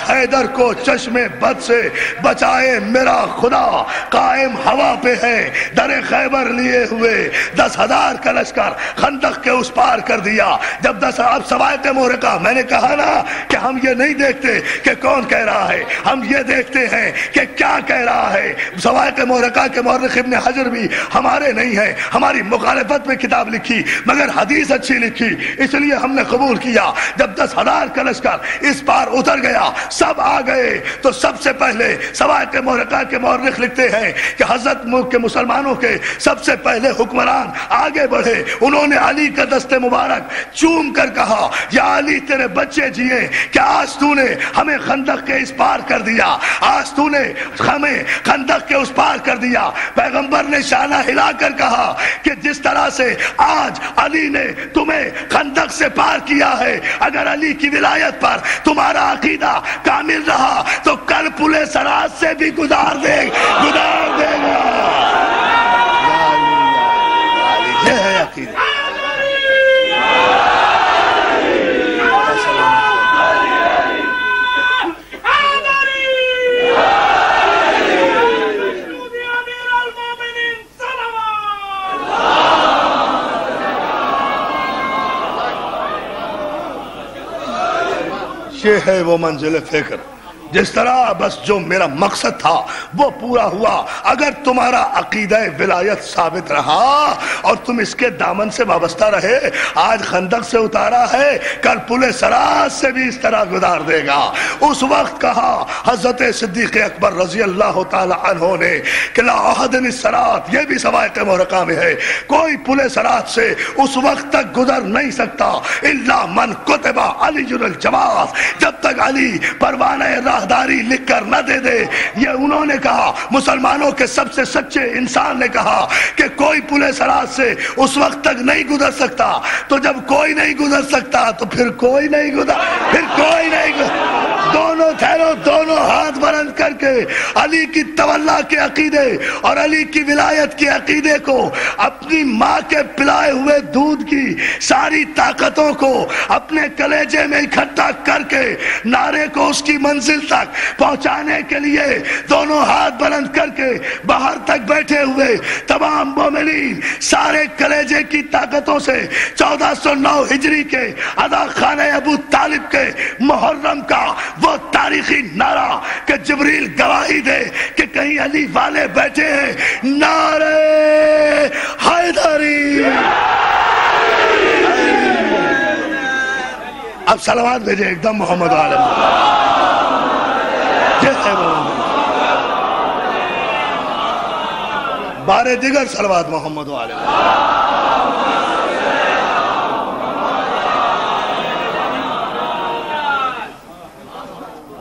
حیدر کو چشم بد سے بچائے میرا خدا, قائم ہوا پہ ہے, در خیبر لیے ہوئے 10,000 کا لشکر خندق کے اس پار کر دیا. جب 10 اب سوائق محرقہ, میں نے کہا نا کہ ہم یہ نہیں دیکھتے کہ کون کہہ رہا ہے, ہم یہ دیکھتے ہیں کہ کیا کہہ رہا ہے. سوائق محرقہ کے مورخ ابن حجر بھی ہمارے نہیں ہیں, ہماری مخالفت میں کتاب لکھی مگر حدیث اچھی لکھی, اس لیے ہم نے قبول کیا. جب 10,000 کا لشکر اس پار اتر گیا, سب آ گئے, تو سب سے پہلے سوائق محرقہ کے مورخ لکھتے ہیں کہ حضرت ملک کے مسلمانوں کے سب سے پہلے حکمران آگے بڑھے. انہوں نے علی کا دست مبارک چوم کر کہا, یا علی تیرے بچے جیے, کیا آج تو نے ہمیں خندق کے اس پار کر دیا, آج تو نے ہمیں خندق کے اس پار کر دیا. پیغمبر نے شانہ ہلا کر کہا کہ جس طرح سے آج علی نے تمہیں خندق سے پار کیا ہے, اگر علی کی ولایت پر تمہارا عقیدہ کامل رہا تو کل پلے سرات سے بھی گزار دے گا. یہ ہے عقیدہ. یہ ہے وہ منزل فکر, جس طرح بس جو میرا مقصد تھا وہ پورا ہوا. اگر تمہارا عقیدہ ولایت ثابت رہا اور تم اس کے دامن سے وابستہ رہے, آج خندق سے اتارا ہے, کل پل سرات سے بھی اس طرح گزار دے گا. اس وقت کہا حضرت صدیق اکبر رضی اللہ تعالی عنہ نے کہ لا احد الصراط, یہ بھی سوائق محرقہ میں ہے, کوئی پل سرات سے اس وقت تک گزر نہیں سکتا الا من کتب علی الجواز, جب تک علی پروانہ راہداری لکھ کر نہ دے دے. یہ انہوں نے کہا, مسلمانوں کے سب سے سچے انسان نے کہا کہ کوئی پل سرات سے اس وقت تک نہیں گزر سکتا. تو جب کوئی نہیں گزر سکتا تو پھر کوئی نہیں گزر, پھر کوئی نہیں گزر. دونوں ٹھہرو, دونوں ہاتھ بلند کر کے علی کی تولا کے عقیدے اور علی کی ولایت کے عقیدے کو, اپنی ماں کے پلائے ہوئے دودھ کی ساری طاقتوں کو اپنے کلیجے میں اکٹھا کر کے نعرے کو اس کی منزل تک پہنچانے کے لیے دونوں ہاتھ بلند کر کے باہر تک بیٹھے ہوئے تمام مومنین سارے کلیجے کی طاقتوں سے 1409 ہجری کے ادا خانہ ابو طالب کے محرم کا وہ تاریخی نعرہ کہ جبریل گواہی دے کہ کہیں علی والے بیٹھے ہیں, نعرے حیدری. اب صلوات بھیجیں ایک دم محمد عالم. بارے دیگر صلوات محمد عالم.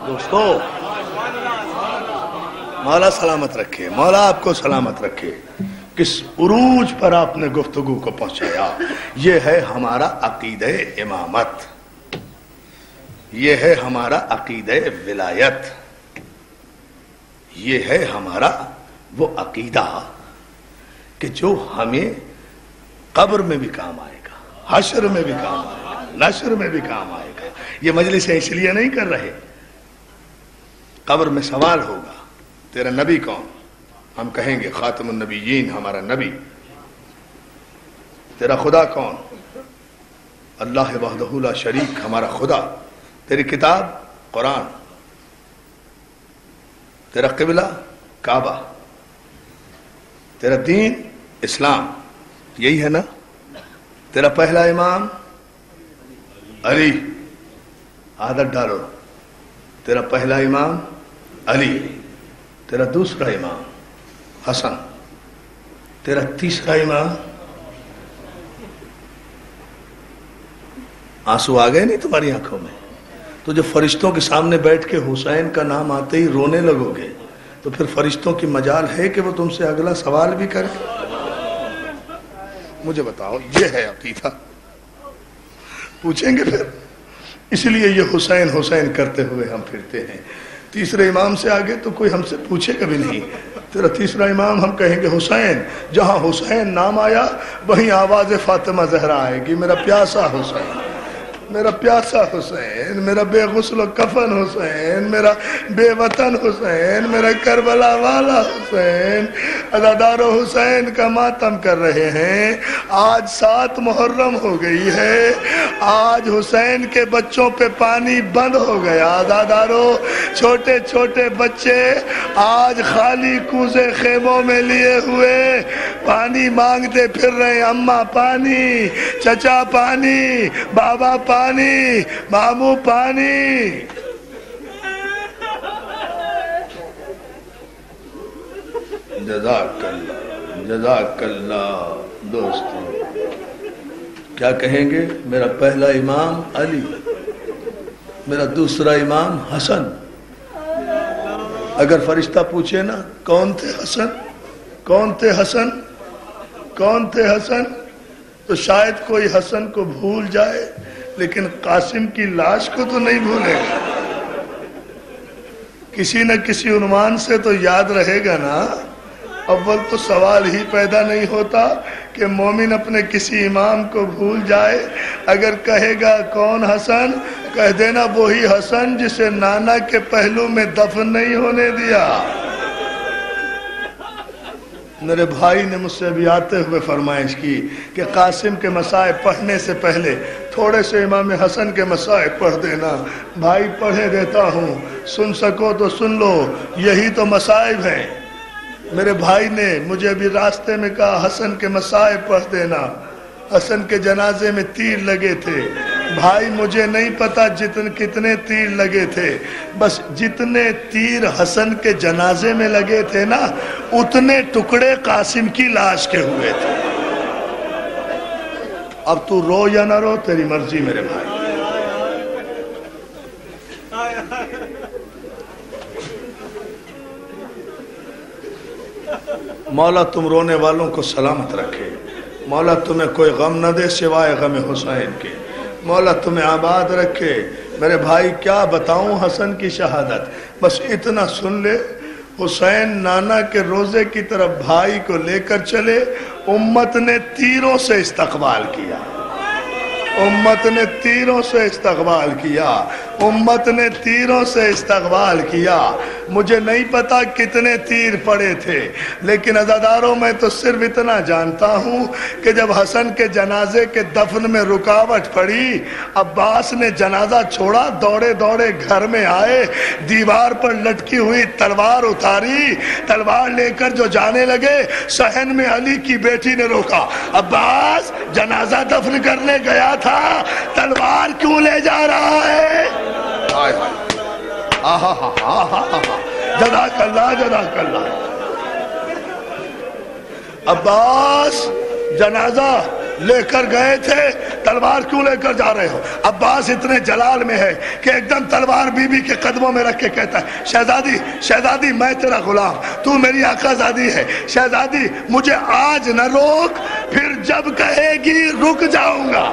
دوستو, مولا سلامت رکھے, مولا آپ کو سلامت رکھے. کس عروج پر آپ نے گفتگو کو پہنچایا. یہ ہے ہمارا عقیدہ امامت, یہ ہے ہمارا عقیدہ ولایت, یہ ہے ہمارا وہ عقیدہ کہ جو ہمیں قبر میں بھی کام آئے گا, حشر میں بھی کام آئے گا, نشر میں بھی کام آئے گا. یہ مجلس اس لیے نہیں کر رہے, قبر میں سوال ہوگا تیرا نبی کون, ہم کہیں گے خاتم النبیین ہمارا نبی. تیرا خدا کون, اللہ وحدہ لا شریک ہمارا خدا. تیری کتاب قرآن, تیرا قبلہ کعبہ, تیرا دین اسلام, یہی ہے نا. تیرا پہلا امام علی, عادت ڈالو تیرا پہلا امام علی، تیرا دوسرا امام حسن، تیرا تیسرا امام آنسو آ گئے نہیں تمہاری آنکھوں میں؟ تو جو فرشتوں کے سامنے بیٹھ کے حسین کا نام آتے ہی رونے لگو گے تو پھر فرشتوں کی مجال ہے کہ وہ تم سے اگلا سوال بھی کریں؟ مجھے بتاؤ، یہ ہے عقیدہ؟ پوچھیں گے پھر؟ اس لیے یہ حسین حسین کرتے ہوئے ہم پھرتے ہیں۔ تیسرے امام سے آگے تو کوئی ہم سے پوچھے کبھی نہیں، تیرا تیسرا امام ہم کہیں گے حسین، جہاں حسین نام آیا وہیں آواز فاطمہ زہرا آئے گی، میرا پیاسا حسین، میرا پیاسا حسین، میرا بے غسل و کفن حسین، میرا بے وطن حسین، میرا کربلا والا حسین۔ عزادارو حسین کا ماتم کر رہے ہیں۔ آج 7 محرم ہو گئی ہے، آج حسین کے بچوں پہ پانی بند ہو گیا۔ عزادارو چھوٹے چھوٹے بچے آج خالی کوزے خیموں میں لیے ہوئے پانی مانگتے پھر رہے ہیں، اماں پانی، چچا پانی، بابا پانی، مامو پانی۔ جزاک اللہ، جزاک اللہ۔ دوستو کیا کہیں گے؟ میرا پہلا امام علی، میرا دوسرا امام حسن۔ اگر فرشتہ پوچھے نا کون تھے حسن، کون تھے حسن، کون تھے حسن، تو شاید کوئی حسن کو بھول جائے لیکن قاسم کی لاش کو تو نہیں بھولے گا۔ کسی نہ کسی عنوان سے تو یاد رہے گا نا۔ اول تو سوال ہی پیدا نہیں ہوتا کہ مومن اپنے کسی امام کو بھول جائے۔ اگر کہے گا کون حسن، کہہ دینا وہی حسن جسے نانا کے پہلو میں دفن نہیں ہونے دیا۔ میرے بھائی نے مجھ سے ابھی آتے ہوئے فرمائش کی کہ قاسم کے مصائب پڑھنے سے پہلے تھوڑے سے امام حسن کے مصائب پڑھ دینا۔ بھائی پڑھے دیتا ہوں، سن سکو تو سن لو، یہی تو مصائب ہیں۔ میرے بھائی نے مجھے ابھی راستے میں کہا حسن کے مصائب پڑھ دینا۔ حسن کے جنازے میں تیر لگے تھے۔ بھائی مجھے نہیں پتا کتنے تیر لگے تھے، بس جتنے تیر حسن کے جنازے میں لگے تھے نا اتنے ٹکڑے قاسم کی لاش کے ہوئے تھے۔ اب تو رو یا نہ رو تیری مرضی میرے بھائی۔ مولا تم رونے والوں کو سلامت رکھے، مولا تمہیں کوئی غم نہ دے سوائے غم حسین کے، مولا تمہیں آباد رکھے۔ میرے بھائی کیا بتاؤں حسن کی شہادت، بس اتنا سن لے، حسین نانا کے روزے کی طرف بھائی کو لے کر چلے، امت نے تیروں سے استقبال کیا، امت نے تیروں سے استقبال کیا، امت نے تیروں سے استقبال کیا۔ مجھے نہیں پتا کتنے تیر پڑے تھے، لیکن عزاداروں میں تو صرف اتنا جانتا ہوں کہ جب حسن کے جنازے کے دفن میں رکاوٹ پڑی، عباس نے جنازہ چھوڑا، دوڑے دوڑے گھر میں آئے، دیوار پر لٹکی ہوئی تلوار اتاری، تلوار لے کر جو جانے لگے، صحن میں علی کی بیٹی نے روکا، عباس جنازہ دفن کرنے گیا تھا، تلوار کیوں لے جا رہا ہے؟ جزاک اللہ، جزاک اللہ۔ عباس جنازہ لے کر گئے تھے، تلوار کیوں لے کر جا رہے ہو؟ عباس اتنے جلال میں ہے کہ ایک دم تلوار بی بی کے قدموں میں رکھ کے کہتا ہے، شہزادی شہزادی میں تیرا غلام، تو میری آقا زادی ہے، شہزادی مجھے آج نہ روک، پھر جب کہے گی رک جاؤں گا۔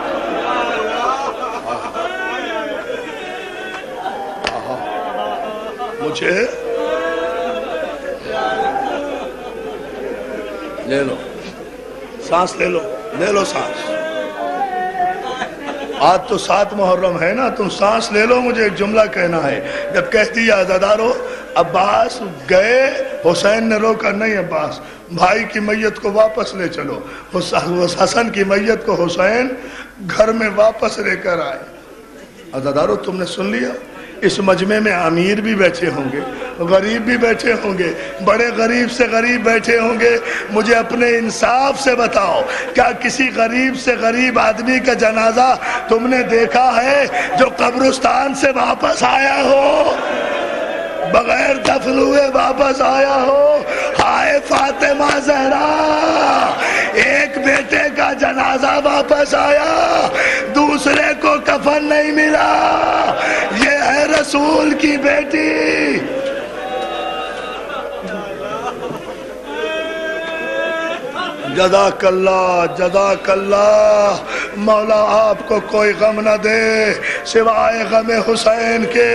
مجھے لے لو سانس، لے لو لے لو سانس۔ آج تو 7 محرم ہے نا، تم سانس لے لو، مجھے ایک جملہ کہنا ہے۔ جب کہتی ہے عزادارو عباس گئے، حسین نے روکا، نہیں عباس بھائی کی میت کو واپس لے چلو۔ حسن کی میت کو حسین گھر میں واپس لے کر آئے۔ عزادارو تم نے سن لیا، اس مجمع میں امیر بھی بیٹھے ہوں گے، غریب بھی بیٹھے ہوں گے، بڑے غریب سے غریب بیٹھے ہوں گے، مجھے اپنے انصاف سے بتاؤ، کیا کسی غریب سے غریب آدمی کا جنازہ تم نے دیکھا ہے جو قبرستان سے واپس آیا ہو، بغیر دفن ہوئے واپس آیا ہو؟ ہائے فاطمہ زہرا، ایک بیٹے کا جنازہ واپس آیا، دوسرے کو کفن نہیں ملا، یہ ہے رسول کی بیٹی۔ جزاک اللہ، جزاک اللہ۔ مولا آپ کو کوئی غم نہ دے سوائے غم حسین کے۔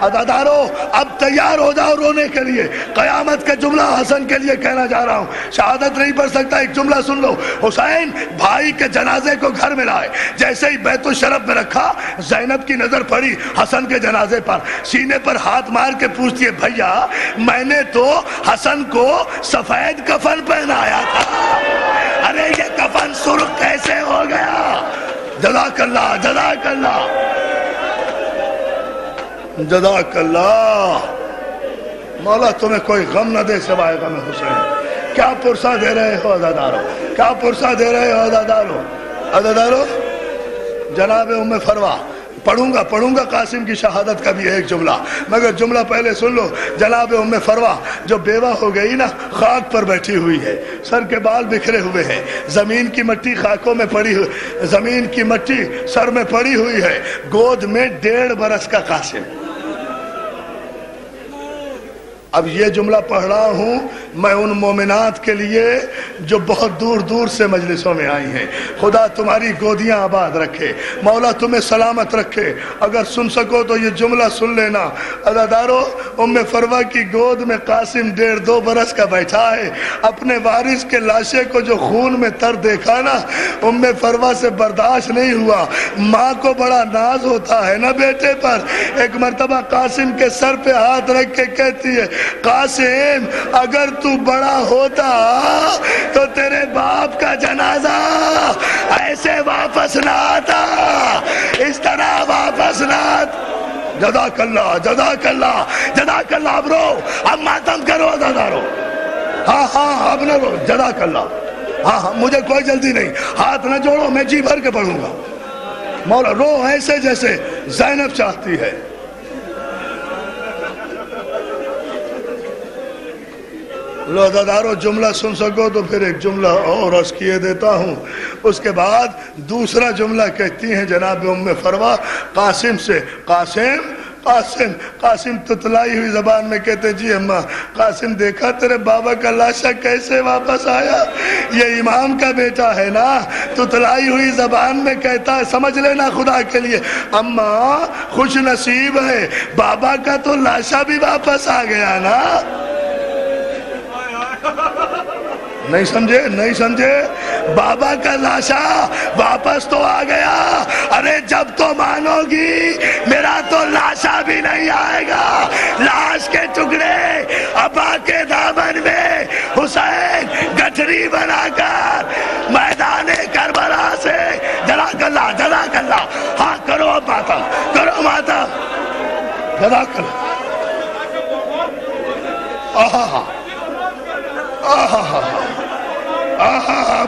عزادارو اب تیار ہو جاؤ رونے کے لیے، قیامت کا جملہ حسن کے لیے کہنا جا رہا ہوں، شہادت نہیں پڑھ سکتا، ایک جملہ سن لو۔ حسین بھائی کے جنازے کو گھر میں لائے، جیسے ہی بیت الشرف میں رکھا، زینب کی نظر پڑی حسن کے جنازے پر، سینے پر ہاتھ مار کے پوچھتی ہے بھیا میں نے تو حسن کو سفید کفن پہنایا تھا، ارے یہ کفن سرخ کیسے ہو گیا؟ جزاک اللہ، جزاک اللہ، جزاک اللہ۔ مولا تمہیں کوئی غم نہ دے سوائے غم حسین۔ کیا پرسہ دے رہے ہو عزادارو، کیا پرسہ دے رہے ہو عزادارو؟ عزادارو جناب ام فروا پڑھوں گا قاسم کی شہادت کا بھی ایک جملہ، مگر جملہ پہلے سن لو۔ جناب ام فروا جو بیوہ ہو گئی نا، خاک پر بیٹھی ہوئی ہے، سر کے بال بکھرے ہوئے ہیں، زمین کی مٹی خاکوں میں پڑی ہوئی، زمین کی مٹی سر میں پڑی ہوئی ہے، گود میں 1.5 برس کا قاسم۔ اب یہ جملہ پڑھ رہا ہوں میں ان مومنات کے لیے جو بہت دور دور سے مجلسوں میں آئی ہیں، خدا تمہاری گودیاں آباد رکھے، مولا تمہیں سلامت رکھے۔ اگر سن سکو تو یہ جملہ سن لینا۔ عزادارو ام فروا کی گود میں قاسم 1.5-2 برس کا بیٹھا ہے، اپنے وارث کے لاشے کو جو خون میں تر دیکھا نا، ام فروا سے برداشت نہیں ہوا۔ ماں کو بڑا ناز ہوتا ہے نا بیٹے پر، ایک مرتبہ قاسم کے سر پہ ہاتھ رکھ کے کہتی ہے قاسم اگر تو بڑا ہوتا تو تیرے باپ کا جنازہ ایسے واپس نہ آتا، اس طرح واپس نہ آتا۔ جزاک اللہ، جزاک اللہ، جزاک اللہ۔ اب رو، اب ماتم کرو عزادارو، ہاں اب نہ رو، جزاک اللہ۔ ہاں مجھے کوئی جلدی نہیں، ہاتھ نہ جوڑو، میں جی بھر کے پڑھوں گا۔ مولا رو ایسے جیسے زینب چاہتی ہے۔ لو عزادارو جملہ سن سکو تو پھر ایک جملہ اور عرض کیے دیتا ہوں، اس کے بعد دوسرا جملہ کہتی ہیں جناب ام فروا قاسم سے، قاسم تتلائی ہوئی زبان میں کہتے جی اماں، قاسم دیکھا تیرے بابا کا لاشا کیسے واپس آیا؟ یہ امام کا بیٹا ہے نا، تتلائی ہوئی زبان میں کہتا ہے، سمجھ لینا خدا کے لیے اماں خوش نصیب ہے، بابا کا تو لاشا بھی واپس آ گیا نا۔ نہیں سمجھے، بابا کا لاشا واپس تو آ گیا۔ ارے جب تو مانو گی میرا تو لاشا بھی نہیں آئے گا، لاش کے ٹکڑے ابا کے دامن میں حسین گٹھری بنا کر میدان کربلا سے۔ جزاک اللہ، جزاک اللہ۔ ہاں کرو اب ماتم، کرو ماتم، جزاک اللہ۔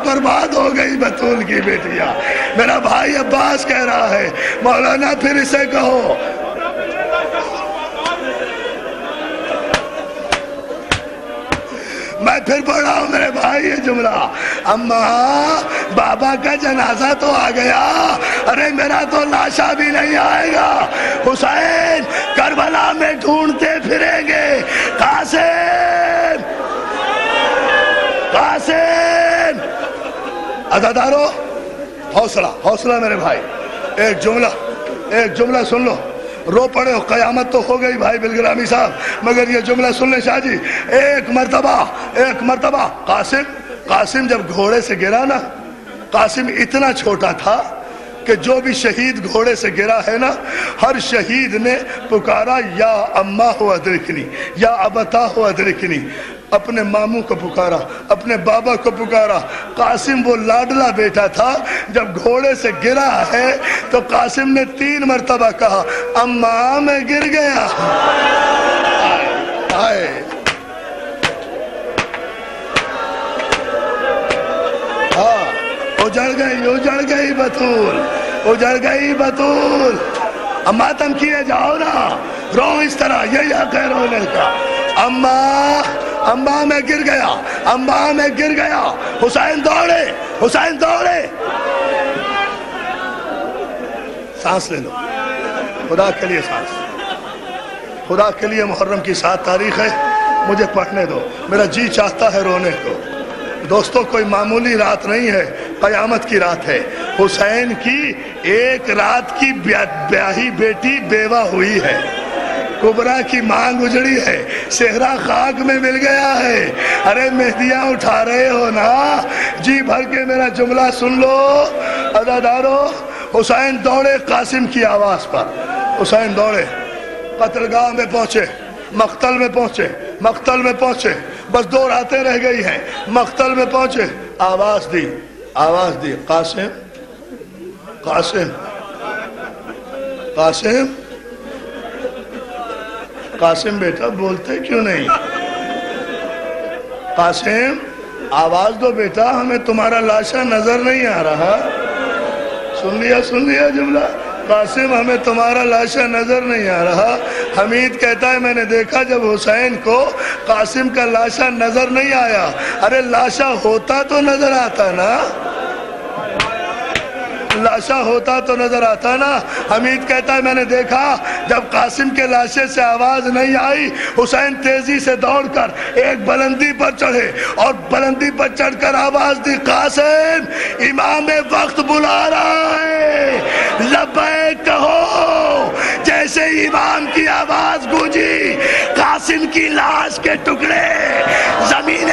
برباد ہو گئی بطول کی بیٹیاں۔ میرا بھائی عباس کہہ رہا ہے مولانا پھر اسے کہو۔ میں پھر پڑھ رہا ہوں میرے بھائی یہ جملہ، اماں بابا کا جنازہ تو آ گیا، ارے میرا تو لاشا بھی نہیں آئے گا، حسین کربلا میں ڈھونڈتے پھریں گے، قاسم عزادارو حوصلہ میرے بھائی، ایک جملہ سن لو، رو پڑے ہو، قیامت تو ہو گئی بھائی بالگرامی صاحب، مگر یہ جملہ سن لیں شاہ جی۔ ایک مرتبہ قاسم جب گھوڑے سے گرا نا، قاسم اتنا چھوٹا تھا کہ جو بھی شہید گھوڑے سے گرا ہے نا، ہر شہید نے پکارا یا اماں ہو ادرکنی، یا ابتا ہو ادرکنی، اپنے ماموں کو پکارا، اپنے بابا کو پکارا۔ قاسم وہ لاڈلا بیٹا تھا، جب گھوڑے سے گرا ہے تو قاسم نے 3 مرتبہ کہا اماں میں گر گیا۔ آئے اجڑ گئی بطول، اجڑ گئی بطول. اب ماتم کیے جاؤ نا، رو اس طرح، یہی حق ہے رونے کا. اماں میں گر گیا، اماں میں گر گیا. حسین دوڑے، حسین دوڑے. سانس لے لو، خدا کے لیے سانس، خدا کے لیے. محرم کی 7 تاریخ ہے، مجھے پڑھنے دو، میرا جی چاہتا ہے رونے کو. دوستوں کوئی معمولی رات نہیں ہے، قیامت کی رات ہے. حسین کی 1 رات کی بیاہی بیٹی بیوہ ہوئی ہے. کبرا کی مانگ اجڑی ہے، صحرا خاک میں مل گیا ہے. ارے مہدیاں اٹھا رہے ہو نا، جی بھر کے میرا جملہ سن لو عزادارو. حسین دوڑے قاسم کی آواز پر، حسین دوڑے، قتل گاہ میں پہنچے، مقتل میں پہنچے، مقتل میں پہنچے. بس 2 راتیں رہ گئی ہیں. مقتل میں پہنچے، آواز دی، آواز دی، قاسم، قاسم، قاسم، قاسم. بیٹا بولتے کیوں نہیں؟ قاسم آواز دو بیٹا، ہمیں تمہارا لاشا نظر نہیں آ رہا. سن لیا جملہ. قاسم ہمیں تمہارا لاشا نظر نہیں آ رہا. حمید کہتا ہے میں نے دیکھا جب حسین کو قاسم کا لاشا نظر نہیں آیا. ارے لاشا ہوتا تو نظر آتا نا، لاشا ہوتا تو نظر آتا نا. حمید کہتا ہے میں نے دیکھا جب قاسم کے لاشے سے آواز نہیں آئی، حسین تیزی سے دوڑ کر ایک بلندی پر چڑھے اور بلندی پر چڑھ کر آواز دی، قاسم امام وقت بلا رہا ہے، لبیک کہو. جیسے امام کی آواز گونجی، قاسم کی لاش کے ٹکڑے زمین